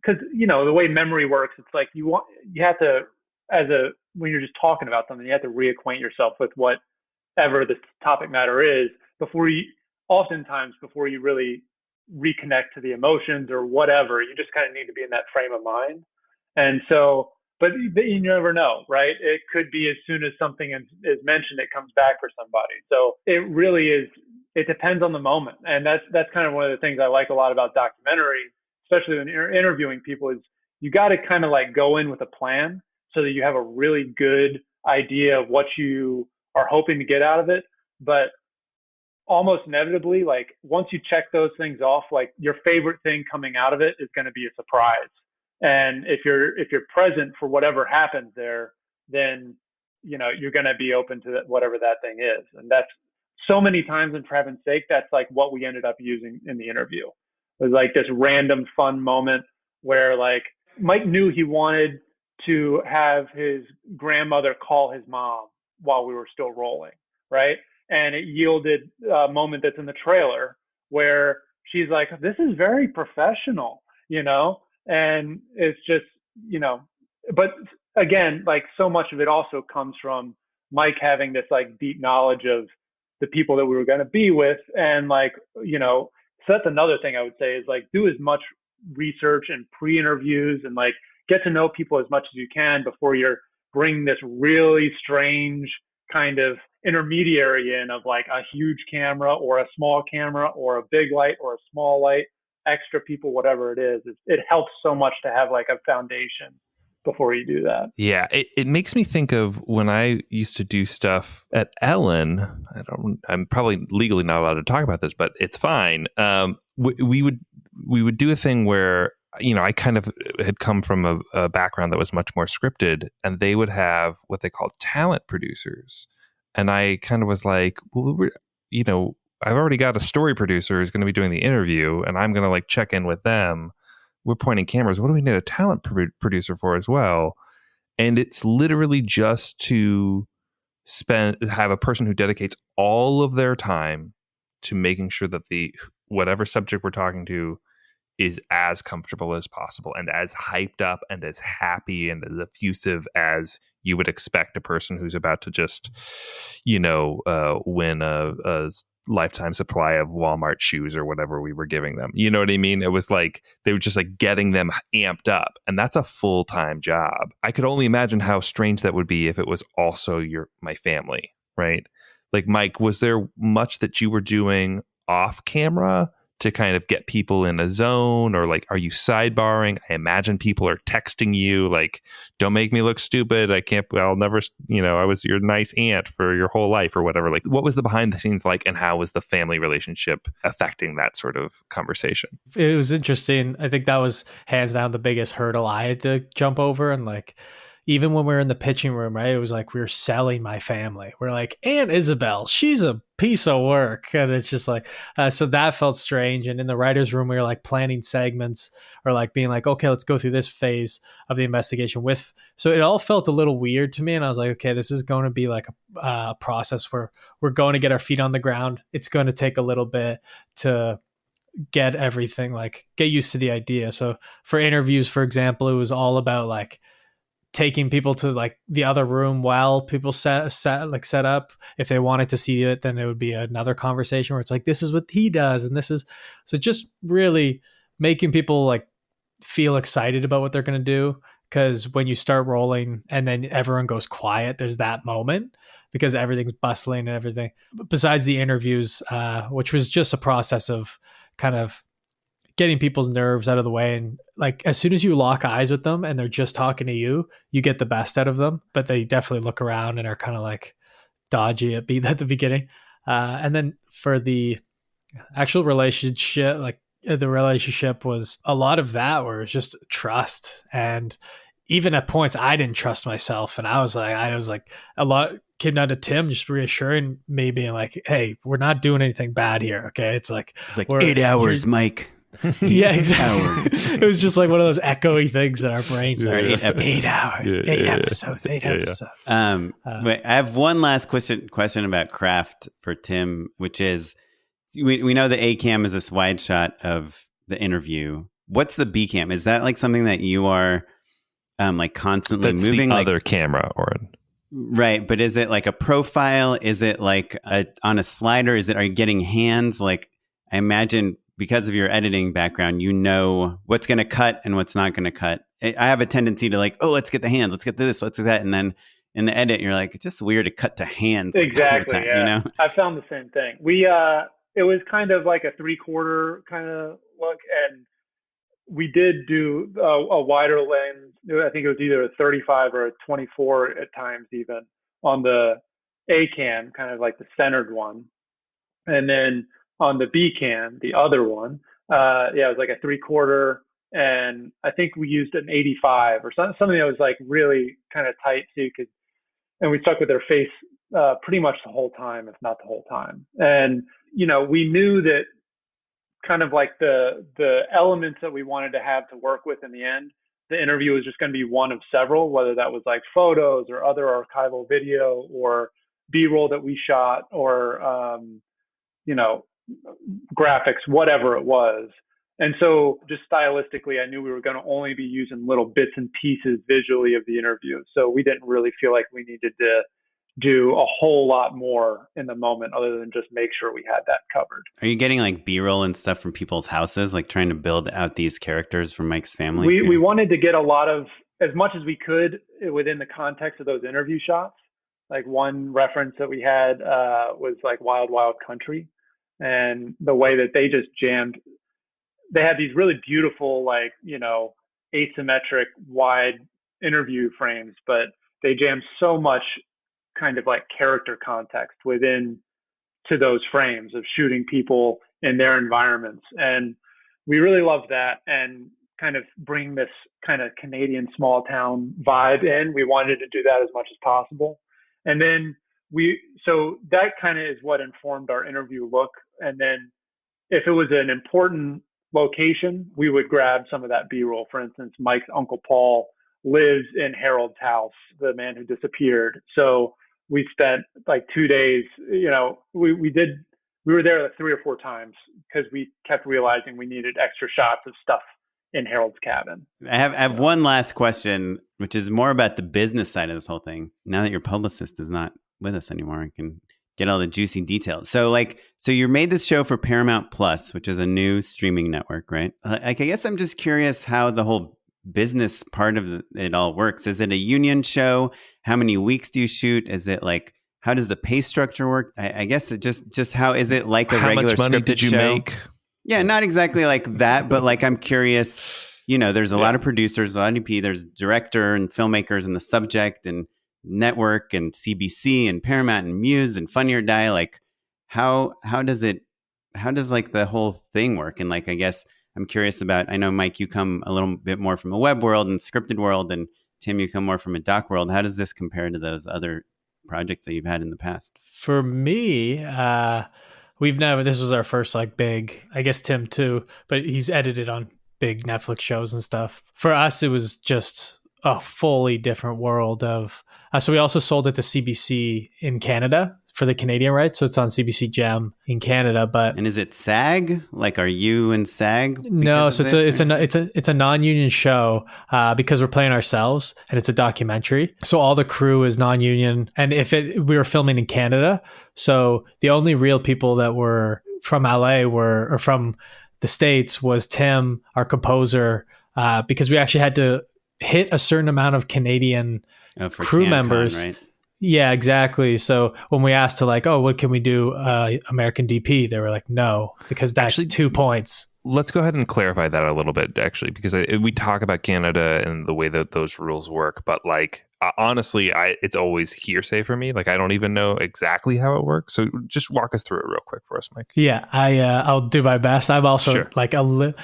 because the way memory works, it's like you have to, when you're just talking about something, you have to reacquaint yourself with whatever the topic matter is before you really reconnect to the emotions or whatever. You just kind of need to be in that frame of mind. And so, but you never know, right? It could be as soon as something is mentioned, it comes back for somebody. So it really is. It depends on the moment, and that's kind of one of the things I like a lot about documentary, especially when you're interviewing people, is you got to kind of like go in with a plan so that you have a really good idea of what you are hoping to get out of it. But almost inevitably, like once you check those things off, like your favorite thing coming out of it is going to be a surprise. And if you're present for whatever happens there, then you're going to be open to whatever that thing is. And that's so many times, and for heaven's sake, that's like what we ended up using in the interview. It was like this random fun moment where like Mike knew he wanted to have his grandmother call his mom while we were still rolling, right? And it yielded a moment that's in the trailer where she's like, this is very professional, and it's just, but again, like so much of it also comes from Mike having this like deep knowledge of the people that we were going to be with. And like, so that's another thing I would say is like do as much research and pre-interviews and like get to know people as much as you can before you're bringing this really strange kind of intermediary in of like a huge camera or a small camera or a big light or a small light, extra people, whatever it is. It helps so much to have like a foundation before you do that. Yeah, it makes me think of when I used to do stuff at Ellen. I'm probably legally not allowed to talk about this, but it's fine. We would do a thing where, I kind of had come from a background that was much more scripted, and they would have what they called talent producers. And I kind of was like, well, I've already got a story producer who's going to be doing the interview, and I'm going to like check in with them. We're pointing cameras. What do we need a talent producer for as well? And it's literally just to have a person who dedicates all of their time to making sure that whatever subject we're talking to is as comfortable as possible and as hyped up and as happy and as effusive as you would expect a person who's about to just, win a lifetime supply of Walmart shoes or whatever we were giving them. You know what I mean? It was like they were just like getting them amped up, and that's a full-time job. I could only imagine how strange that would be if it was also my family, right? Like, Mike, was there much that you were doing off camera to kind of get people in a zone, or like, are you sidebarring? I imagine people are texting you like, don't make me look stupid. I'll never, I was your nice aunt for your whole life or whatever. Like, what was the behind the scenes like, and how was the family relationship affecting that sort of conversation? It was interesting. I think that was hands down the biggest hurdle I had to jump over. And like, even when we were in the pitching room, right, it was like we were selling my family. We're like, Aunt Isabel, she's a piece of work. And it's just like, so that felt strange. And in the writer's room, we were like planning segments or like being like, okay, let's go through this phase of the investigation with. So it all felt a little weird to me. And I was like, okay, this is going to be like a process where we're going to get our feet on the ground. It's going to take a little bit to get everything, like get used to the idea. So for interviews, for example, it was all about like taking people to like the other room while people set up. If they wanted to see it, then it would be another conversation where it's like, this is what he does. And this is, so just really making people like feel excited about what they're going to do. Cause when you start rolling and then everyone goes quiet, there's that moment because everything's bustling and everything. But besides the interviews, which was just a process of kind of getting people's nerves out of the way. And like, as soon as you lock eyes with them and they're just talking to you, you get the best out of them, but they definitely look around and are kind of like dodgy at the beginning. And then for the actual relationship, like the relationship was a lot of that where it's just trust. And even at points I didn't trust myself. And I was like a lot came down to Tim just reassuring me, being like, hey, we're not doing anything bad here. Okay. It's like 8 hours, Mike. Yeah, exactly. It was just like one of those echoey things in our brains. Yeah. 8 episodes. 8 hours, Yeah, 8 yeah, episodes, yeah. 8 episodes. Wait, I have one last question about craft for Tim, which is we know the Bcam is this wide shot of the interview. What's the Bcam? Is that like something that you are like constantly That's moving? The like, other camera, Oren. Right, but is it like a profile? Is it like on a slider? Are you getting hands? Like, I imagine because of your editing background, you know what's going to cut and what's not going to cut. I have a tendency to like, oh, let's get the hands, let's get this, let's get that, and then in the edit, you're like, it's just weird to cut to hands. Exactly. Time, yeah. You know? I found the same thing. It was kind of like a 3/4 kind of look, and we did do a wider lens. I think it was either a 35 or a 24 at times, even on the Bcam, kind of like the centered one, and then on the Bcam, the other one, it was like a 3/4, and I think we used an 85 or something that was like really kind of tight too, and we stuck with their face pretty much the whole time, if not the whole time. And we knew that kind of like the elements that we wanted to have to work with in the end. The interview was just going to be one of several, whether that was like photos or other archival video or BRoll that we shot or graphics, whatever it was. And so just stylistically, I knew we were going to only be using little bits and pieces visually of the interview. So we didn't really feel like we needed to do a whole lot more in the moment other than just make sure we had that covered. Are you getting like B-roll and stuff from people's houses, like trying to build out these characters from Mike's family? We wanted to get a lot of, as much as we could within the context of those interview shots. Like one reference that we had was like Wild Wild Country, and the way that they just jammed. They had these really beautiful, like, asymmetric wide interview frames, but they jammed so much kind of like character context within to those frames of shooting people in their environments. And we really loved that, and kind of bring this kind of Canadian small town vibe in. We wanted to do that as much as possible. And then so that kind of is what informed our interview look. And then if it was an important location, we would grab some of that B-roll. For instance, Mike's Uncle Paul lives in Harold's house, the man who disappeared. So we spent like 2 days, we were there like 3 or 4 times because we kept realizing we needed extra shots of stuff in Harold's cabin. I have one last question, which is more about the business side of this whole thing. Now that your publicist is not with us anymore, I can get all the juicy details. So you made this show for Paramount Plus, which is a new streaming network, right? I guess I'm just curious how the whole business part of it all works. Is it a union show? How many weeks do you shoot? Is it like, how does the pay structure work? I guess it just how is it like a how regular much money scripted did you show? make? Yeah, not exactly like that, but like I'm curious, there's a lot of producers, a lot of DP, there's director and filmmakers and the subject and network and CBC and Paramount and Muse and Funny or Die. Like how does like the whole thing work? And like, I guess I'm curious about, I know Mike, you come a little bit more from a web world and scripted world, and Tim, you come more from a doc world. How does this compare to those other projects that you've had in the past? For me, this was our first like big, I guess Tim too, but he's edited on big Netflix shows and stuff. For us, it was just a fully different world of, so we also sold it to CBC in Canada for the Canadian rights. So it's on CBC Gem in Canada, but. And is it SAG? Like, are you in SAG? No, so it's a non-union show because we're playing ourselves, and it's a documentary. So all the crew is non-union, and we were filming in Canada, so the only real people that were from LA or from the States was Tim, our composer, because we actually had to hit a certain amount of Canadian crew members. Right? Yeah, exactly. So when we asked to like, what can we do? American DP, they were like, no, because that's actually 2 points. Let's go ahead and clarify that a little bit, actually, because we talk about Canada and the way that those rules work. But like, honestly, it's always hearsay for me. Like, I don't even know exactly how it works. So just walk us through it real quick for us, Mike. Yeah, I'll do my best. I'm also sure. like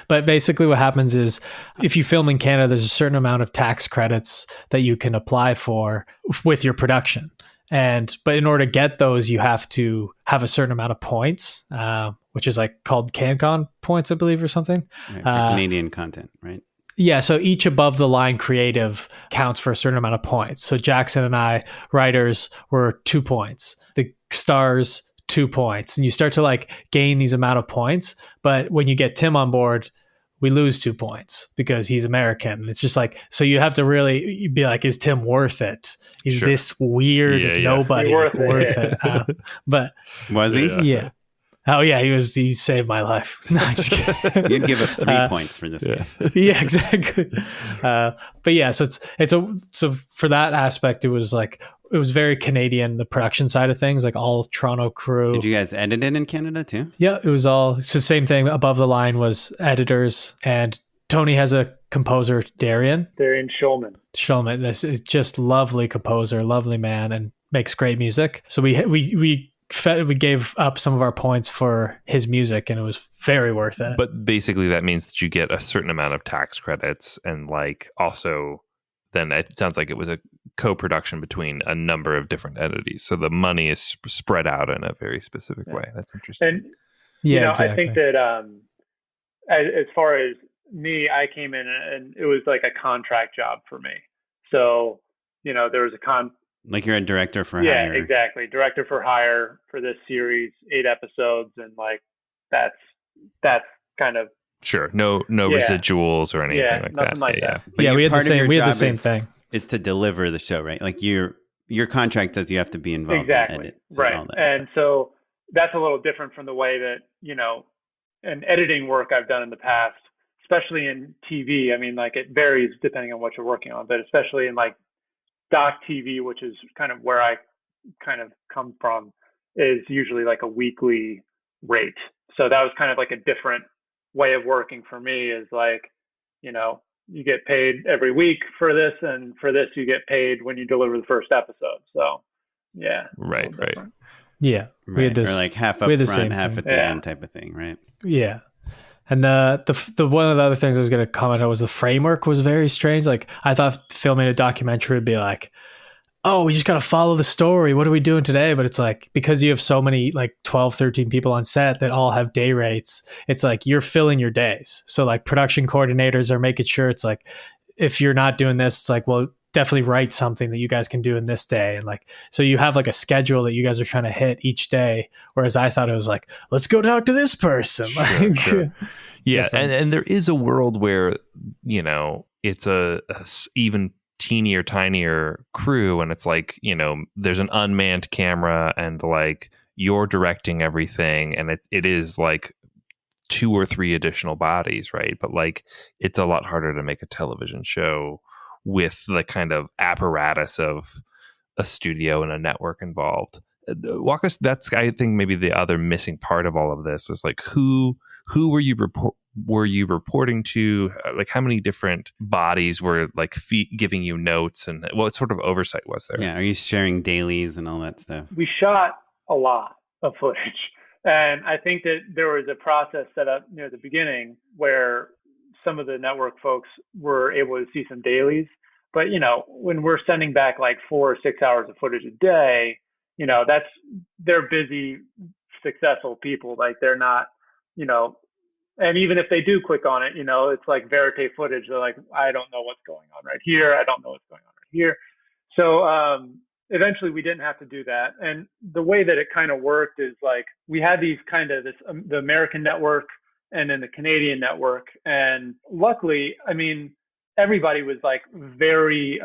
but basically what happens is if you film in Canada, there's a certain amount of tax credits that you can apply for with your production. But in order to get those, you have to have a certain amount of points, which is like called CanCon points, I believe, or something. Right, for Canadian content, right? Yeah, so each above the line creative counts for a certain amount of points. So Jackson and I, writers, were 2 points. The stars, 2 points. And you start to like gain these amount of points. But when you get Tim on board, we lose 2 points because he's American. And it's just like, so you have to really be like, is Tim worth it? Is this weird nobody worth it? But was he? Yeah. Oh yeah, he saved my life. No, I'm just kidding. You'd give it 3 points for this guy. Yeah, exactly. But yeah, so so for that aspect, it was very Canadian, the production side of things, like all Toronto crew. Did you guys edit it in Canada too? Yeah, it was all, so same thing. Above the line was editors, and Tony has a composer, Darian Schulman. This is just lovely composer, lovely man, and makes great music. So we gave up some of our points for his music, and it was very worth it. But basically that means that you get a certain amount of tax credits, and like also then it sounds like it was a co-production between a number of different entities. So the money is spread out in a very specific way. That's interesting. And exactly. I think that as far as me, I came in and it was like a contract job for me. So, there was like you're a director for hire. Yeah, exactly. Director for hire for this series, 8 episodes. And like, that's kind of Sure. No Yeah. residuals or anything Yeah, like nothing that. like that. But Yeah, we had the part of your same. We had the job same thing. is to deliver the show, right? Like your contract says you have to be involved Exactly. in edit and Right. all that And stuff. so that's a little different from the way that, an editing work I've done in the past, especially in TV. I mean, like it varies depending on what you're working on, but especially in like doc TV, which is kind of where I kind of come from, is usually like a weekly rate. So that was kind of like a different way of working for me, is like, you get paid every week for this, and for this you get paid when you deliver the first episode. So yeah. Right. Yeah, we Right. had this. Or like half we up had the front, same half thing. at the end type of thing, right? Yeah. And the one of the other things I was going to comment on was the framework was very strange. Like I thought filming a documentary would be like, oh, we just got to follow the story. What are we doing today? But it's like, because you have so many, like 12, 13 people on set that all have day rates, it's like you're filling your days. So like production coordinators are making sure it's like, if you're not doing this, it's like, well, definitely write something that you guys can do in this day. And like, so you have like a schedule that you guys are trying to hit each day. Whereas I thought it was like, let's go talk to this person. Sure. Yeah. Different. And there is a world where, it's a even teenier, tinier crew. And it's like, there's an unmanned camera and like you're directing everything. And it is like 2 or 3 additional bodies. Right. But like, it's a lot harder to make a television show with the kind of apparatus of a studio and a network involved. Walk us. That's, I think, maybe the other missing part of all of this is like who were you reporting to? Like how many different bodies were like giving you notes, and what sort of oversight was there? Yeah. Are you sharing dailies and all that stuff? We shot a lot of footage, and I think that there was a process set up near the beginning where some of the network folks were able to see some dailies. But, when we're sending back like 4 or 6 hours of footage a day, they're busy, successful people. Like they're not, and even if they do click on it, it's like verite footage. They're like, I don't know what's going on right here. I don't know what's going on right here. So eventually we didn't have to do that. And the way that it kind of worked is like, we had these kind of the American network and then the Canadian network. And luckily, I mean, everybody was like very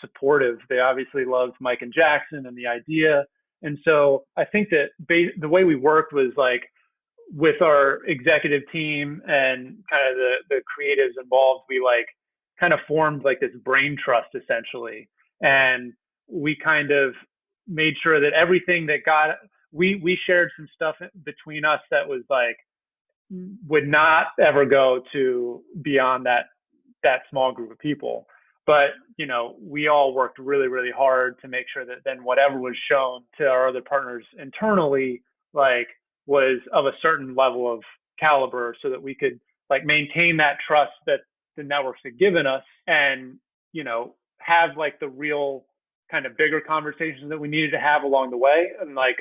supportive. They obviously loved Mike and Jackson and the idea. And so I think that the way we worked was like with our executive team and kind of the creatives involved, we like kind of formed like this brain trust essentially. And we kind of made sure that everything that we shared some stuff between us that was like, would not ever go to beyond that small group of people. But, we all worked really, really hard to make sure that then whatever was shown to our other partners internally, like was of a certain level of caliber so that we could like maintain that trust that the networks had given us and, have like the real kind of bigger conversations that we needed to have along the way. And like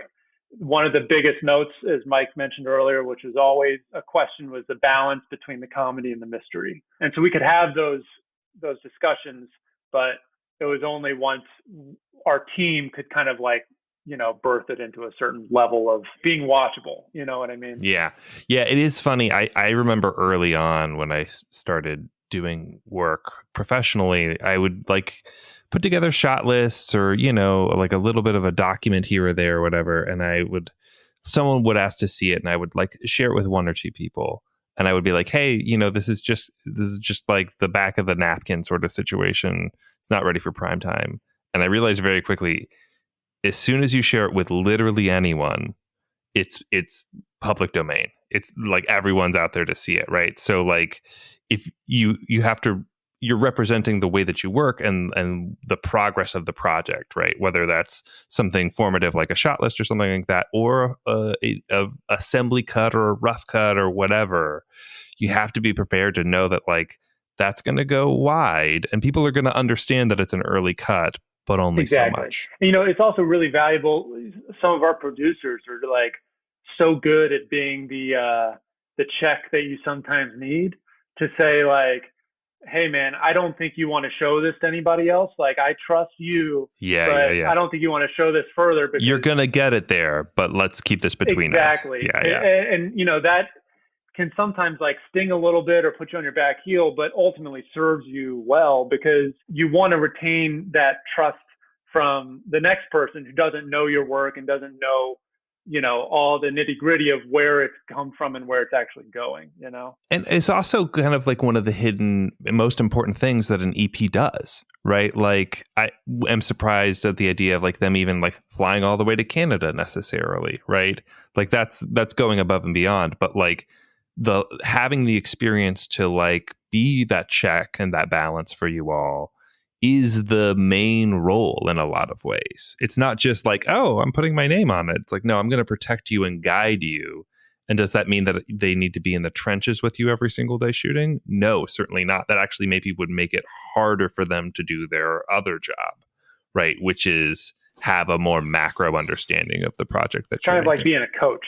one of the biggest notes, as Mike mentioned earlier, which was always a question, was the balance between the comedy and the mystery. And so we could have those discussions, but it was only once our team could kind of like, birth it into a certain level of being watchable. You know what I mean? Yeah. Yeah. It is funny. I remember early on when I started doing work professionally, I would like put together shot lists or, like a little bit of a document here or there or whatever. And someone would ask to see it and I would like share it with 1 or 2 people. And I would be like, hey, this is just like the back of the napkin sort of situation. It's not ready for prime time. And I realized very quickly, as soon as you share it with literally anyone, it's public domain. It's like everyone's out there to see it, right? So like if you have to, you're representing the way that you work and the progress of the project, right? Whether that's something formative like a shot list or something like that, or a assembly cut or a rough cut or whatever, you have to be prepared to know that like that's going to go wide and people are going to understand that it's an early cut, but only so much. It's also really valuable. Some of our producers are like so good at being the check that you sometimes need to say like, hey man, I don't think you want to show this to anybody else. Like I trust you, but I don't think you want to show this further because you're going to get it there, but let's keep this between us. Exactly. And that can sometimes like sting a little bit or put you on your back heel, but ultimately serves you well because you want to retain that trust from the next person who doesn't know your work and doesn't know, all the nitty gritty of where it's come from and where it's actually going, And it's also kind of like one of the hidden, most important things that an EP does, right? Like I am surprised at the idea of like them even like flying all the way to Canada necessarily, right? Like that's going above and beyond, but like the having the experience to like be that check and that balance for you all is the main role in a lot of ways. It's not just like, oh, I'm putting my name on it. It's like, no, I'm going to protect you and guide you. And does that mean that they need to be in the trenches with you every single day shooting? No, certainly not. That actually maybe would make it harder for them to do their other job, right? Which is have a more macro understanding of the project that kind you're of like making. being a coach,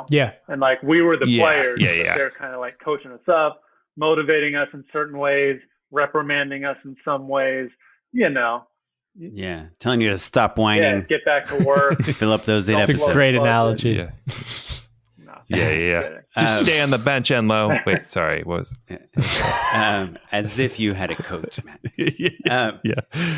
Yeah. And like we were the players, Yeah. but they're kind of like coaching us up, motivating us in certain ways, reprimanding us in some ways, Yeah, telling you to stop whining. get back to work. Fill up those 8 Don't It's a episodes. great Plug it. analogy. Yeah. No, Yeah. Just stay on the bench, Enlo. Wait, sorry. What was As if you had a coach, man. yeah.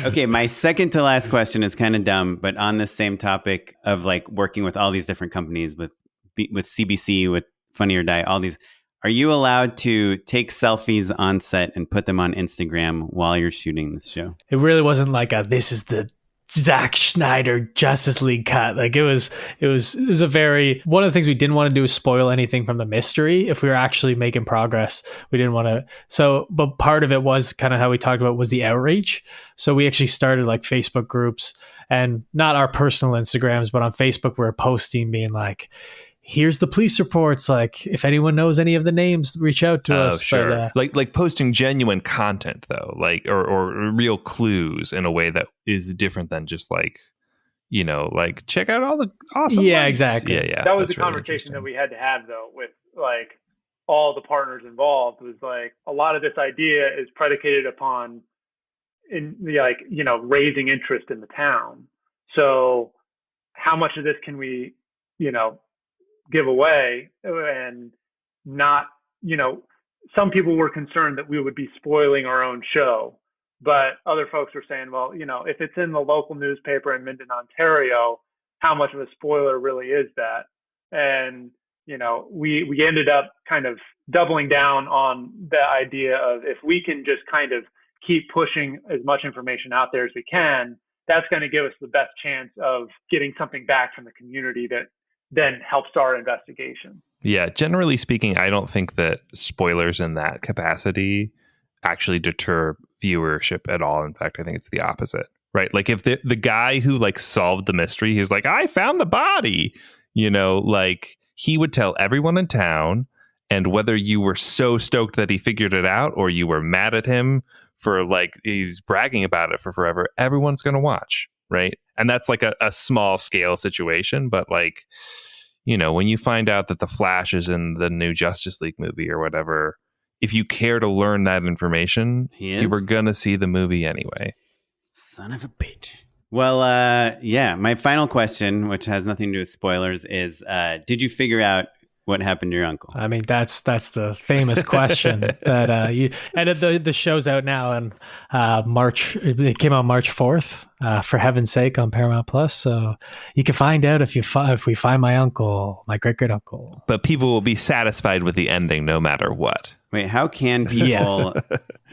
Okay, my second to last question is kind of dumb, but on this same topic of like working with all these different companies, with CBC, with Funny or Die, all these. Are you allowed to take selfies on set and put them on Instagram while you're shooting this show? It really wasn't like this is the Zack Snyder Justice League cut. Like it was a very, one of the things we didn't want to do is spoil anything from the mystery. If we were actually making progress, we didn't want to. But part of it was kind of how we talked about was the outreach. So we actually started like Facebook groups, and not our personal Instagrams, but on Facebook we were posting being like, here's the police reports. Like, if anyone knows any of the names, reach out to us. Sure. But, like posting genuine content though, like or real clues in a way that is different than just like, like check out all the awesome. Yeah, lights. exactly. Yeah. That was the That's really conversation that we had to have though with like all the partners involved. Was like a lot of this idea is predicated upon raising interest in the town. So how much of this can we, give away and not, some people were concerned that we would be spoiling our own show, but other folks were saying, well, if it's in the local newspaper in Mildon, Ontario, how much of a spoiler really is that? And, we ended up kind of doubling down on the idea of if we can just kind of keep pushing as much information out there as we can, that's going to give us the best chance of getting something back from the community that then helps our investigation. Yeah, generally speaking, I don't think that spoilers in that capacity actually deter viewership at all. In fact, I think it's the opposite, right? Like if the guy who like solved the mystery, he's like, I found the body, like he would tell everyone in town, and whether you were so stoked that he figured it out or you were mad at him for like he's bragging about it for forever, everyone's going to watch. Right. And that's like a small scale situation. But like, when you find out that the Flash is in the new Justice League movie or whatever, if you care to learn that information, you were going to see the movie anyway. Son of a bitch. Well, yeah. My final question, which has nothing to do with spoilers, is did you figure out what happened to your uncle? I mean, that's the famous question that you, and the show's out now, and March, it came out March 4th, for heaven's sake, on Paramount Plus. So you can find out if we find my uncle, my great uncle. But people will be satisfied with the ending no matter what. Wait, how can people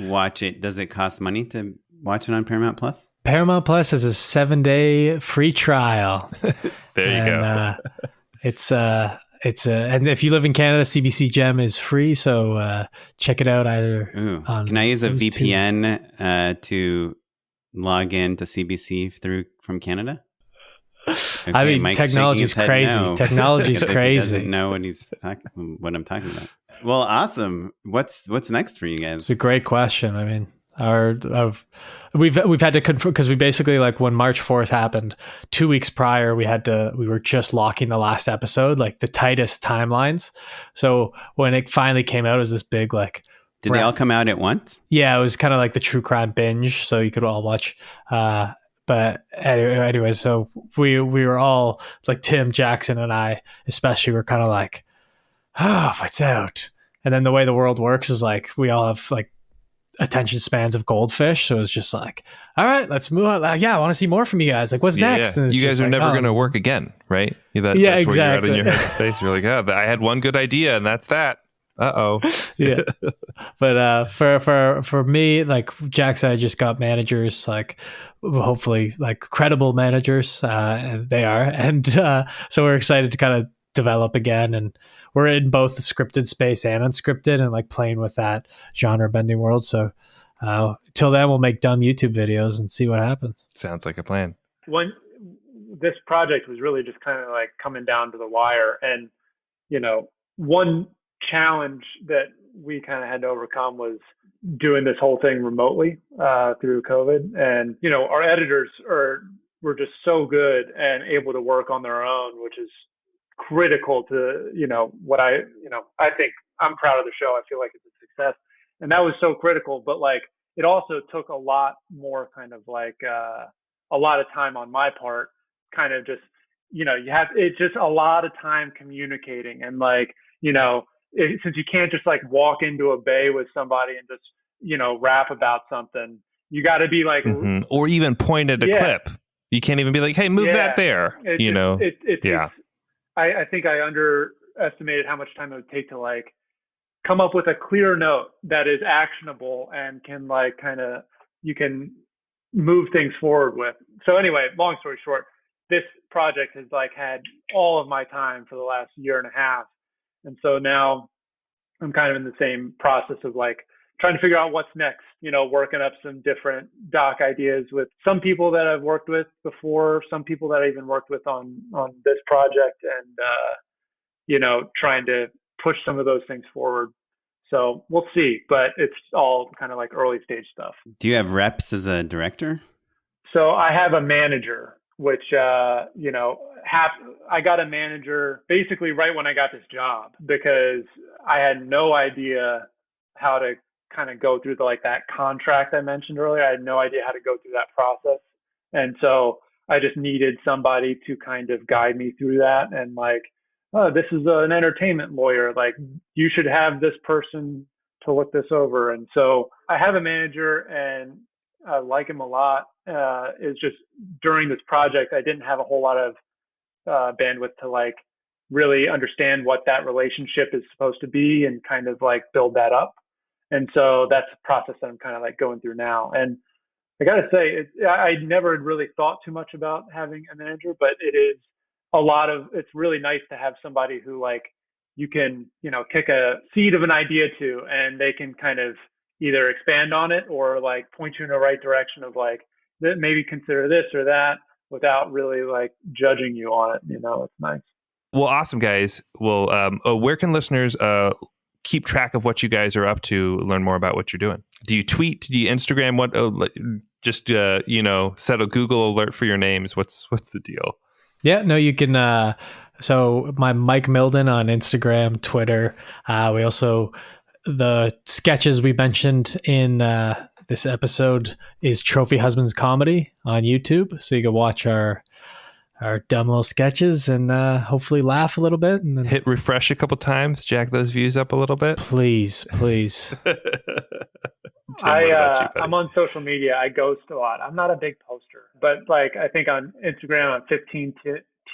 watch it? Does it cost money to watch it on Paramount Plus? Paramount Plus has a 7-day free trial. There you go. And if you live in Canada, CBC Gem is free, so check it out either. Can I use a VPN to log in to CBC from Canada? Okay, I mean, Mike's technology's shaking his head crazy. no. Technology's Because crazy. He doesn't know what I'm talking about. Well, awesome. What's next for you guys? It's a great question. I mean, we've had to confirm, because we basically, like, when March 4th happened, 2 weeks prior, we were just locking the last episode, like the tightest timelines. So when it finally came out, it was this big, like, did they all come out at once? Yeah, it was kind of like the true crime binge, so you could all watch. But anyway, so we were all, like, Tim, Jackson, and I especially, were kind of like, oh, it's out. And then the way the world works is like we all have like attention spans of goldfish. So it's just like, all right, let's move on. Like, yeah, I want to see more from you guys. Like, what's next? And you guys are never going to work again, right? That's exactly. where you're at in your headspace. You're like, oh, I had one good idea and that's that. Uh-oh. Yeah. But for me, like Jack said, I just got managers, like hopefully like credible managers. And they are. And so we're excited to kind of develop again. And we're in both the scripted space and unscripted and like playing with that genre bending world. So till then, we'll make dumb YouTube videos and see what happens. Sounds like a plan. This project was really just kind of like coming down to the wire. And, one challenge that we kind of had to overcome was doing this whole thing remotely through COVID. And, our editors were just so good and able to work on their own, which is critical to, what I think I'm proud of the show. I feel like it's a success. And that was so critical, but like, it also took a lot more kind of like a lot of time on my part, kind of just, it's just a lot of time communicating and like, since you can't just like walk into a bay with somebody and just, rap about something, you got to be like, or even point at a clip. You can't even be like, hey, move that there. I think I underestimated how much time it would take to like come up with a clear note that is actionable and can like you can move things forward with. So anyway, long story short, this project has like had all of my time for the last year and a half. And so now I'm kind of in the same process of like trying to figure out what's next, working up some different doc ideas with some people that I've worked with before, some people that I even worked with on this project and, trying to push some of those things forward. So we'll see, but it's all kind of like early stage stuff. Do you have reps as a director? So I have a manager, which, I got a manager basically right when I got this job because I had no idea how to kind of go through that contract I mentioned earlier. I had no idea how to go through that process. And so I just needed somebody to kind of guide me through that. And like, oh, this is an entertainment lawyer. Like you should have this person to look this over. And so I have a manager and I like him a lot. It's just during this project, I didn't have a whole lot of bandwidth to like really understand what that relationship is supposed to be and kind of like build that up. And so that's a process that I'm kind of like going through now. And I got to say, I never really thought too much about having a manager, but it's really nice to have somebody who like you can, kick a seed of an idea to, and they can kind of either expand on it or like point you in the right direction of like, maybe consider this or that without really like judging you on it. It's nice. Well, awesome, guys. Well, where can listeners keep track of what you guys are up to, learn more about what you're doing? Do you tweet? Do you Instagram? What? Just set a Google alert for your names. What's the deal? Yeah, no, you can. So my Mike Mildon on Instagram, Twitter. We also the sketches we mentioned in this episode is Trophy Husbands Comedy on YouTube, so you can watch our dumb little sketches and hopefully laugh a little bit. And then hit refresh a couple times, jack those views up a little bit. Please. Tim, I'm on social media. I ghost a lot. I'm not a big poster, but like I think on Instagram I'm 15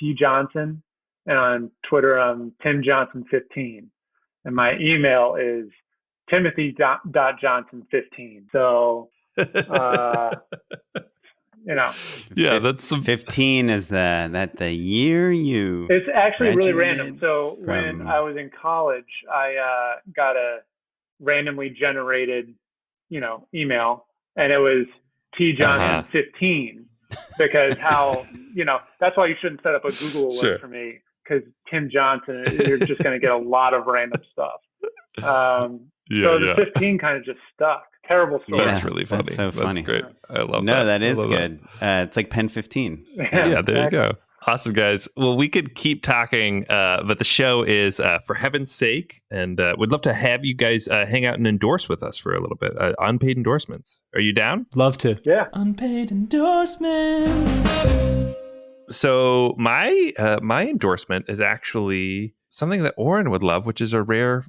T Johnson, and on Twitter I'm Tim Johnson 15, and my email is Timothy.Johnson15. So yeah, that's some 15 is the year you it's actually really random. So when I was in college, I got a randomly generated email, and it was T Johnson 15 because that's why you shouldn't set up a Google alert for me, because Tim Johnson, you're just going to get a lot of random stuff. So the 15 kind of just stuck. Terrible story. Yeah, that's really funny. That's so funny. That's great. I love that. No, that is good. It's like Pen 15. Yeah, there you go. Awesome, guys. Well, we could keep talking, but the show is For Heaven's Sake, and we'd love to have you guys hang out and endorse with us for a little bit. Unpaid endorsements. Are you down? Love to. Yeah. Unpaid endorsements. So my endorsement is actually something that Oren would love, which is a rare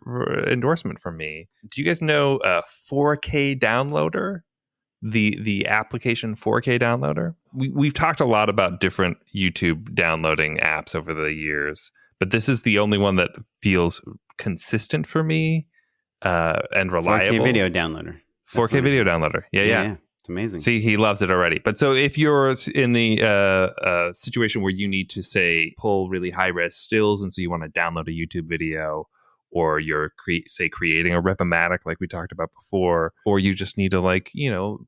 endorsement from me. Do you guys know 4K Downloader? The application 4K Downloader? We've talked a lot about different YouTube downloading apps over the years, but this is the only one that feels consistent for me and reliable. 4K video downloader. 4K video downloader. Yeah. It's amazing. See, he loves it already. But so if you're in the situation where you need to, say, pull really high-res stills, and so you want to download a YouTube video, or you're creating a Rip-O-Matic like we talked about before, or you just need to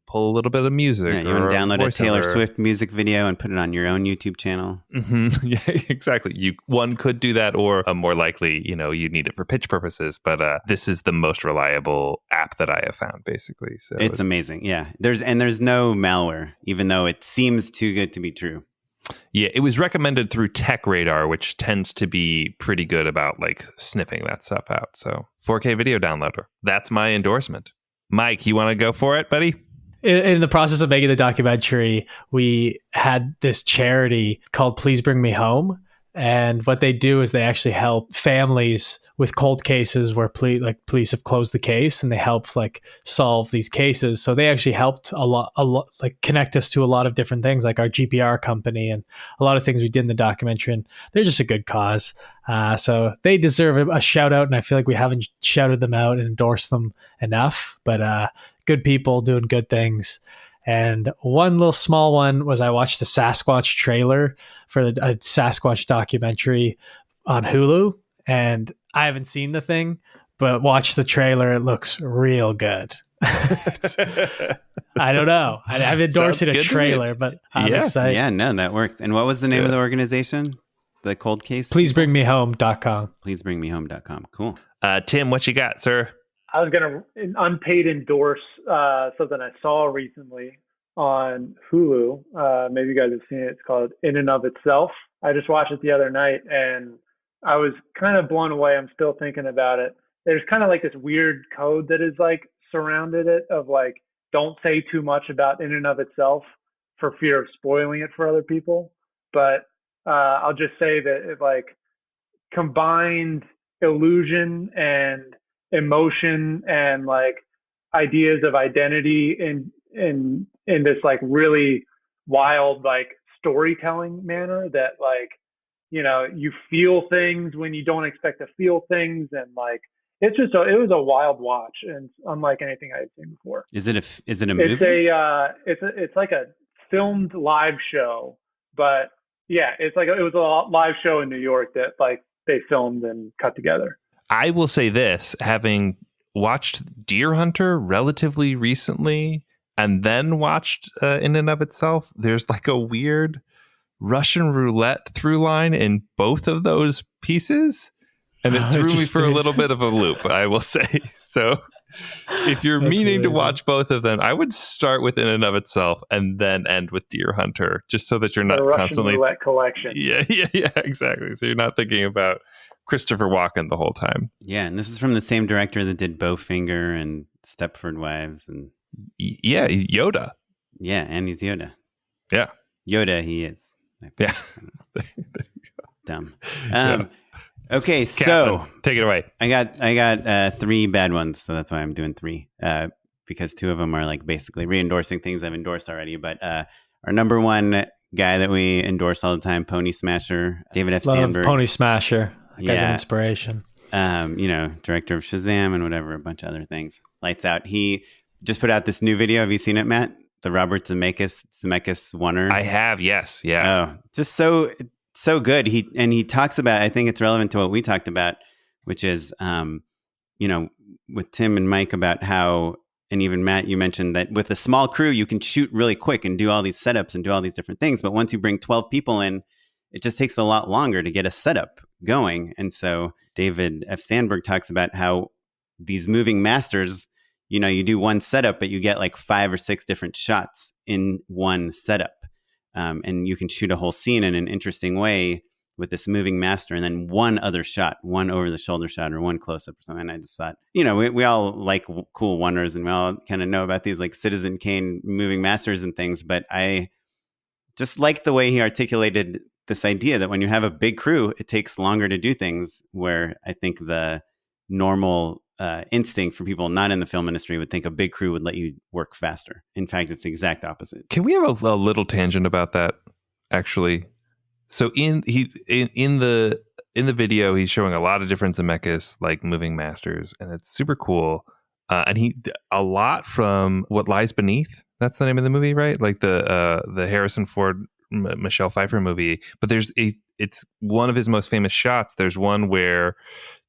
pull a little bit of music. Yeah, you want to download a Taylor Swift music video and put it on your own YouTube channel. Mm-hmm. Yeah, exactly. One could do that, or more likely, you need it for pitch purposes. But this is the most reliable app that I have found, basically. So it's amazing. Yeah, there's no malware, even though it seems too good to be true. Yeah, it was recommended through Tech Radar, which tends to be pretty good about sniffing that stuff out. So 4K video downloader. That's my endorsement. Mike, you want to go for it, buddy? In the process of making the documentary, we had this charity called Please Bring Me Home. And what they do is they actually help families with cold cases where police have closed the case, and they help solve these cases. So they actually helped a lot, connect us to a lot of different things, like our GPR company and a lot of things we did in the documentary. And they're just a good cause. So they deserve a shout out. And I feel like we haven't shouted them out and endorsed them enough, but good people doing good things. And one little small one was I watched the Sasquatch trailer for a Sasquatch documentary on Hulu. And I haven't seen the thing, but watch the trailer. It looks real good. I don't know. I've endorsed a trailer, but I'm excited. Yeah, no, that works. And what was the name of the organization? The cold case? PleaseBringMeHome.com. PleaseBringMeHome.com. Cool. Tim, what you got, sir? I was going to unpaid endorse something I saw recently on Hulu. Maybe you guys have seen it. It's called In and of Itself. I just watched it the other night, and I was kind of blown away. I'm still thinking about it. There's kind of this weird code that is surrounded it of don't say too much about In and of Itself for fear of spoiling it for other people. But I'll just say that it combined illusion and emotion and ideas of identity in this really wild storytelling manner that you feel things when you don't expect to feel things, and it was a wild watch, and unlike anything I had seen before. Is it a movie? It's like a filmed live show, but yeah, it was a live show in New York that they filmed and cut together. I will say this, having watched Deer Hunter relatively recently and then watched In and of Itself, there's a weird Russian roulette through line in both of those pieces. And it threw me for a little bit of a loop, I will say. So if you're meaning to watch both of them, I would start with In and of Itself and then end with Deer Hunter, just so that you're not constantly... Roulette collection. Yeah, exactly. So you're not thinking about Christopher Walken the whole time. Yeah, and this is from the same director that did Bowfinger and Stepford Wives. And yeah, he's Yoda. Yeah, and he's Yoda. Yeah. Yoda, he is. Yeah. Dumb. Yeah. Okay, Captain, so take it away. I got 3 bad ones, so that's why I'm doing 3. Because 2 of them are basically re-endorsing things I've endorsed already. But our number one guy that we endorse all the time, Ponysmasher, David F. Sandberg. Love Ponysmasher. That guy's an inspiration. Director of Shazam and whatever, a bunch of other things. Lights Out. He just put out this new video. Have you seen it, Matt? The Robert Zemeckis oneer. I have, yes. Yeah. Oh, just so good. He talks about, I think it's relevant to what we talked about, which is, with Tim and Mike about how, and even Matt, you mentioned that with a small crew, you can shoot really quick and do all these setups and do all these different things. But once you bring 12 people in, it just takes a lot longer to get a setup going. And so David F. Sandberg talks about how these moving masters, you do one setup, but you get 5 or 6 different shots in one setup. And you can shoot a whole scene in an interesting way with this moving master, and then one other shot, one over the shoulder shot or one close up or something. And I just thought, we all like cool oneers, and we all kind of know about these Citizen Kane moving masters and things. But I just like the way he articulated this idea that when you have a big crew, it takes longer to do things, where I think the normal instinct for people not in the film industry would think a big crew would let you work faster. In fact, it's the exact opposite. Can we have a little tangent about that, actually? So in the video, he's showing a lot of different Zemeckis like moving masters, and it's super cool. And a lot from What Lies Beneath. That's the name of the movie, right? Like the Harrison Ford, Michelle Pfeiffer movie. But it's one of his most famous shots. There's one where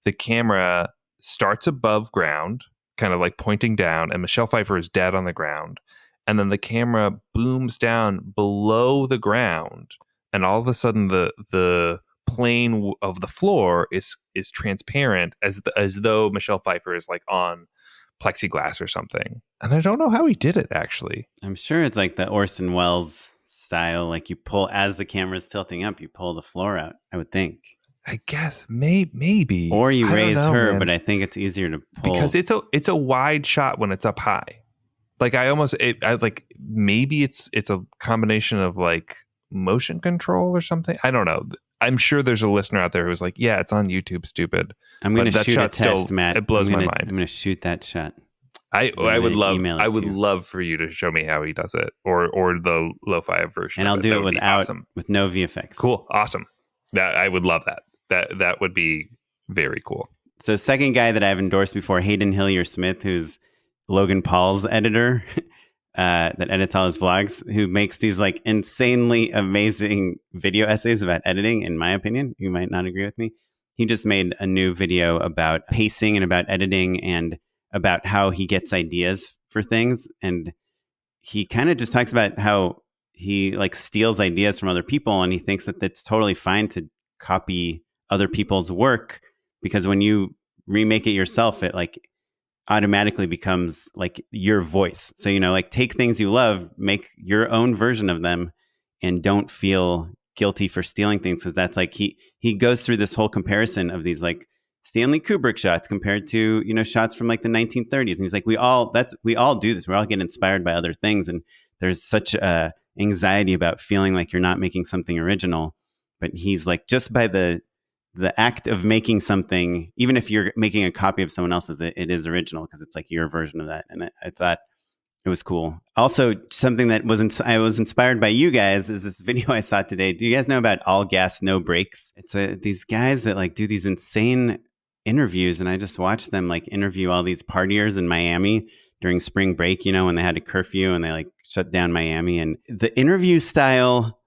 the camera starts above ground, kind of like pointing down, and Michelle Pfeiffer is dead on the ground. And then the camera booms down below the ground, and all of a sudden the plane of the floor is transparent, as though Michelle Pfeiffer is like on plexiglass or something. And I don't know how he did it, actually. I'm sure it's like the Orson Welles style, like you pull, as the camera's tilting up, you pull the floor out, I would think. I guess maybe, or you raise her, man. But I think it's easier to pull because it's a wide shot when it's up high. Like I like maybe it's a combination of like motion control or something. I don't know. I'm sure there's a listener out there who's like, yeah, it's on YouTube, stupid. I'm going to shoot a test, still, Matt. It blows my mind. I'm going to shoot that shot. I would love for you to show me how he does it, or the lo-fi version. And I'll do it with no VFX. Cool, awesome. That I would love that. That would be very cool. So second guy that I've endorsed before, Hayden Hillier Smith, who's Logan Paul's editor, that edits all his vlogs, who makes these like insanely amazing video essays about editing, in my opinion. You might not agree with me. He just made a new video about pacing and about editing and about how he gets ideas for things. And he kind of just talks about how he like steals ideas from other people, and he thinks that it's totally fine to copy other people's work, because when you remake it yourself, it like automatically becomes like your voice. So, like take things you love, make your own version of them, and don't feel guilty for stealing things. Because that's like he goes through this whole comparison of these like Stanley Kubrick shots compared to shots from like the 1930s, and he's like, we all do this. We all get inspired by other things, and there's such a anxiety about feeling like you're not making something original. But he's like, just by the act of making something, even if you're making a copy of someone else's, it is original because it's like your version of that. And I thought it was cool. Also, something that I was inspired by you guys is this video I saw today. Do you guys know about All Gas No Breaks? It's these guys that like do these insane interviews, and I just watched them like interview all these partiers in Miami during spring break, when they had a curfew and they like shut down Miami. And the interview style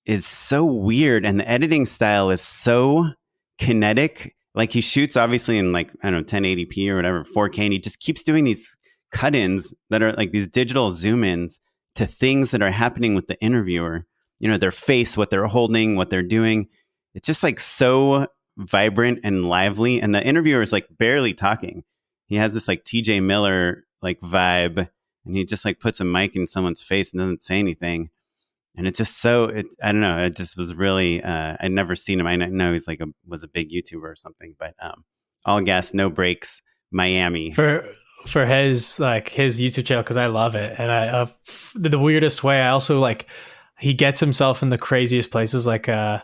is so weird, and the editing style is so kinetic. Like he shoots obviously in like, I don't know, 1080p or whatever, 4K, and he just keeps doing these cut-ins that are like these digital zoom-ins to things that are happening with the interviewer, their face, what they're holding, what they're doing. It's just like so vibrant and lively, and the interviewer is like barely talking. He has this like TJ Miller like vibe, and he just like puts a mic in someone's face and doesn't say anything. And it's just I don't know. It just was really, I'd never seen him. I know he's like was a big YouTuber or something, but All Gas, No Breaks, Miami. For his YouTube channel, because I love it. And the weirdest way, I also like, he gets himself in the craziest places, like the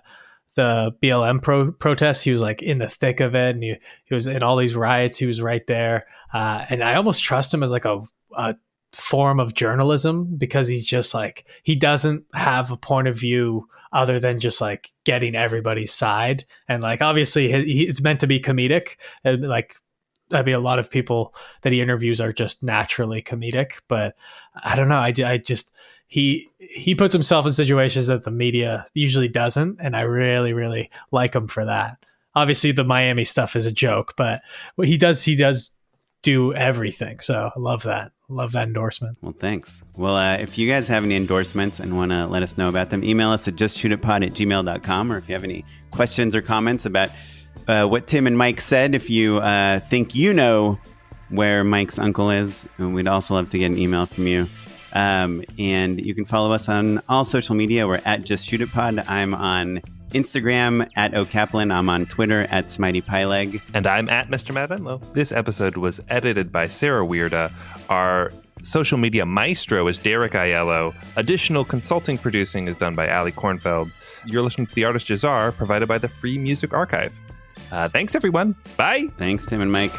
BLM protests. He was like in the thick of it, and he was in all these riots. He was right there. And I almost trust him as like a form of journalism, because he's just like, he doesn't have a point of view other than just like getting everybody's side. And like, obviously it's meant to be comedic, and like, I mean, a lot of people that he interviews are just naturally comedic, but I don't know. I just, he puts himself in situations that the media usually doesn't. And I really, really like him for that. Obviously the Miami stuff is a joke, but what he does do everything. So I love that. Love that endorsement. Well, thanks. Well, if you guys have any endorsements and want to let us know about them, email us at justshootitpod@gmail.com. Or if you have any questions or comments about what Tim and Mike said, if you think where Mike's uncle is, we'd also love to get an email from you. And you can follow us on all social media. We're at JustShootItPod. I'm on Instagram at O'Kaplan. I'm on Twitter at SmiteyPyleg. And I'm at Mr. Matt Enlow. This episode was edited by Sarah Weirda. Our Social media maestro is Derek Aiello. Additional consulting producing is done by Ali Kornfeld. You're listening to The Artist Jahzzar, provided by the Free Music Archive. Thanks, everyone. Bye. Thanks, Tim and Mike.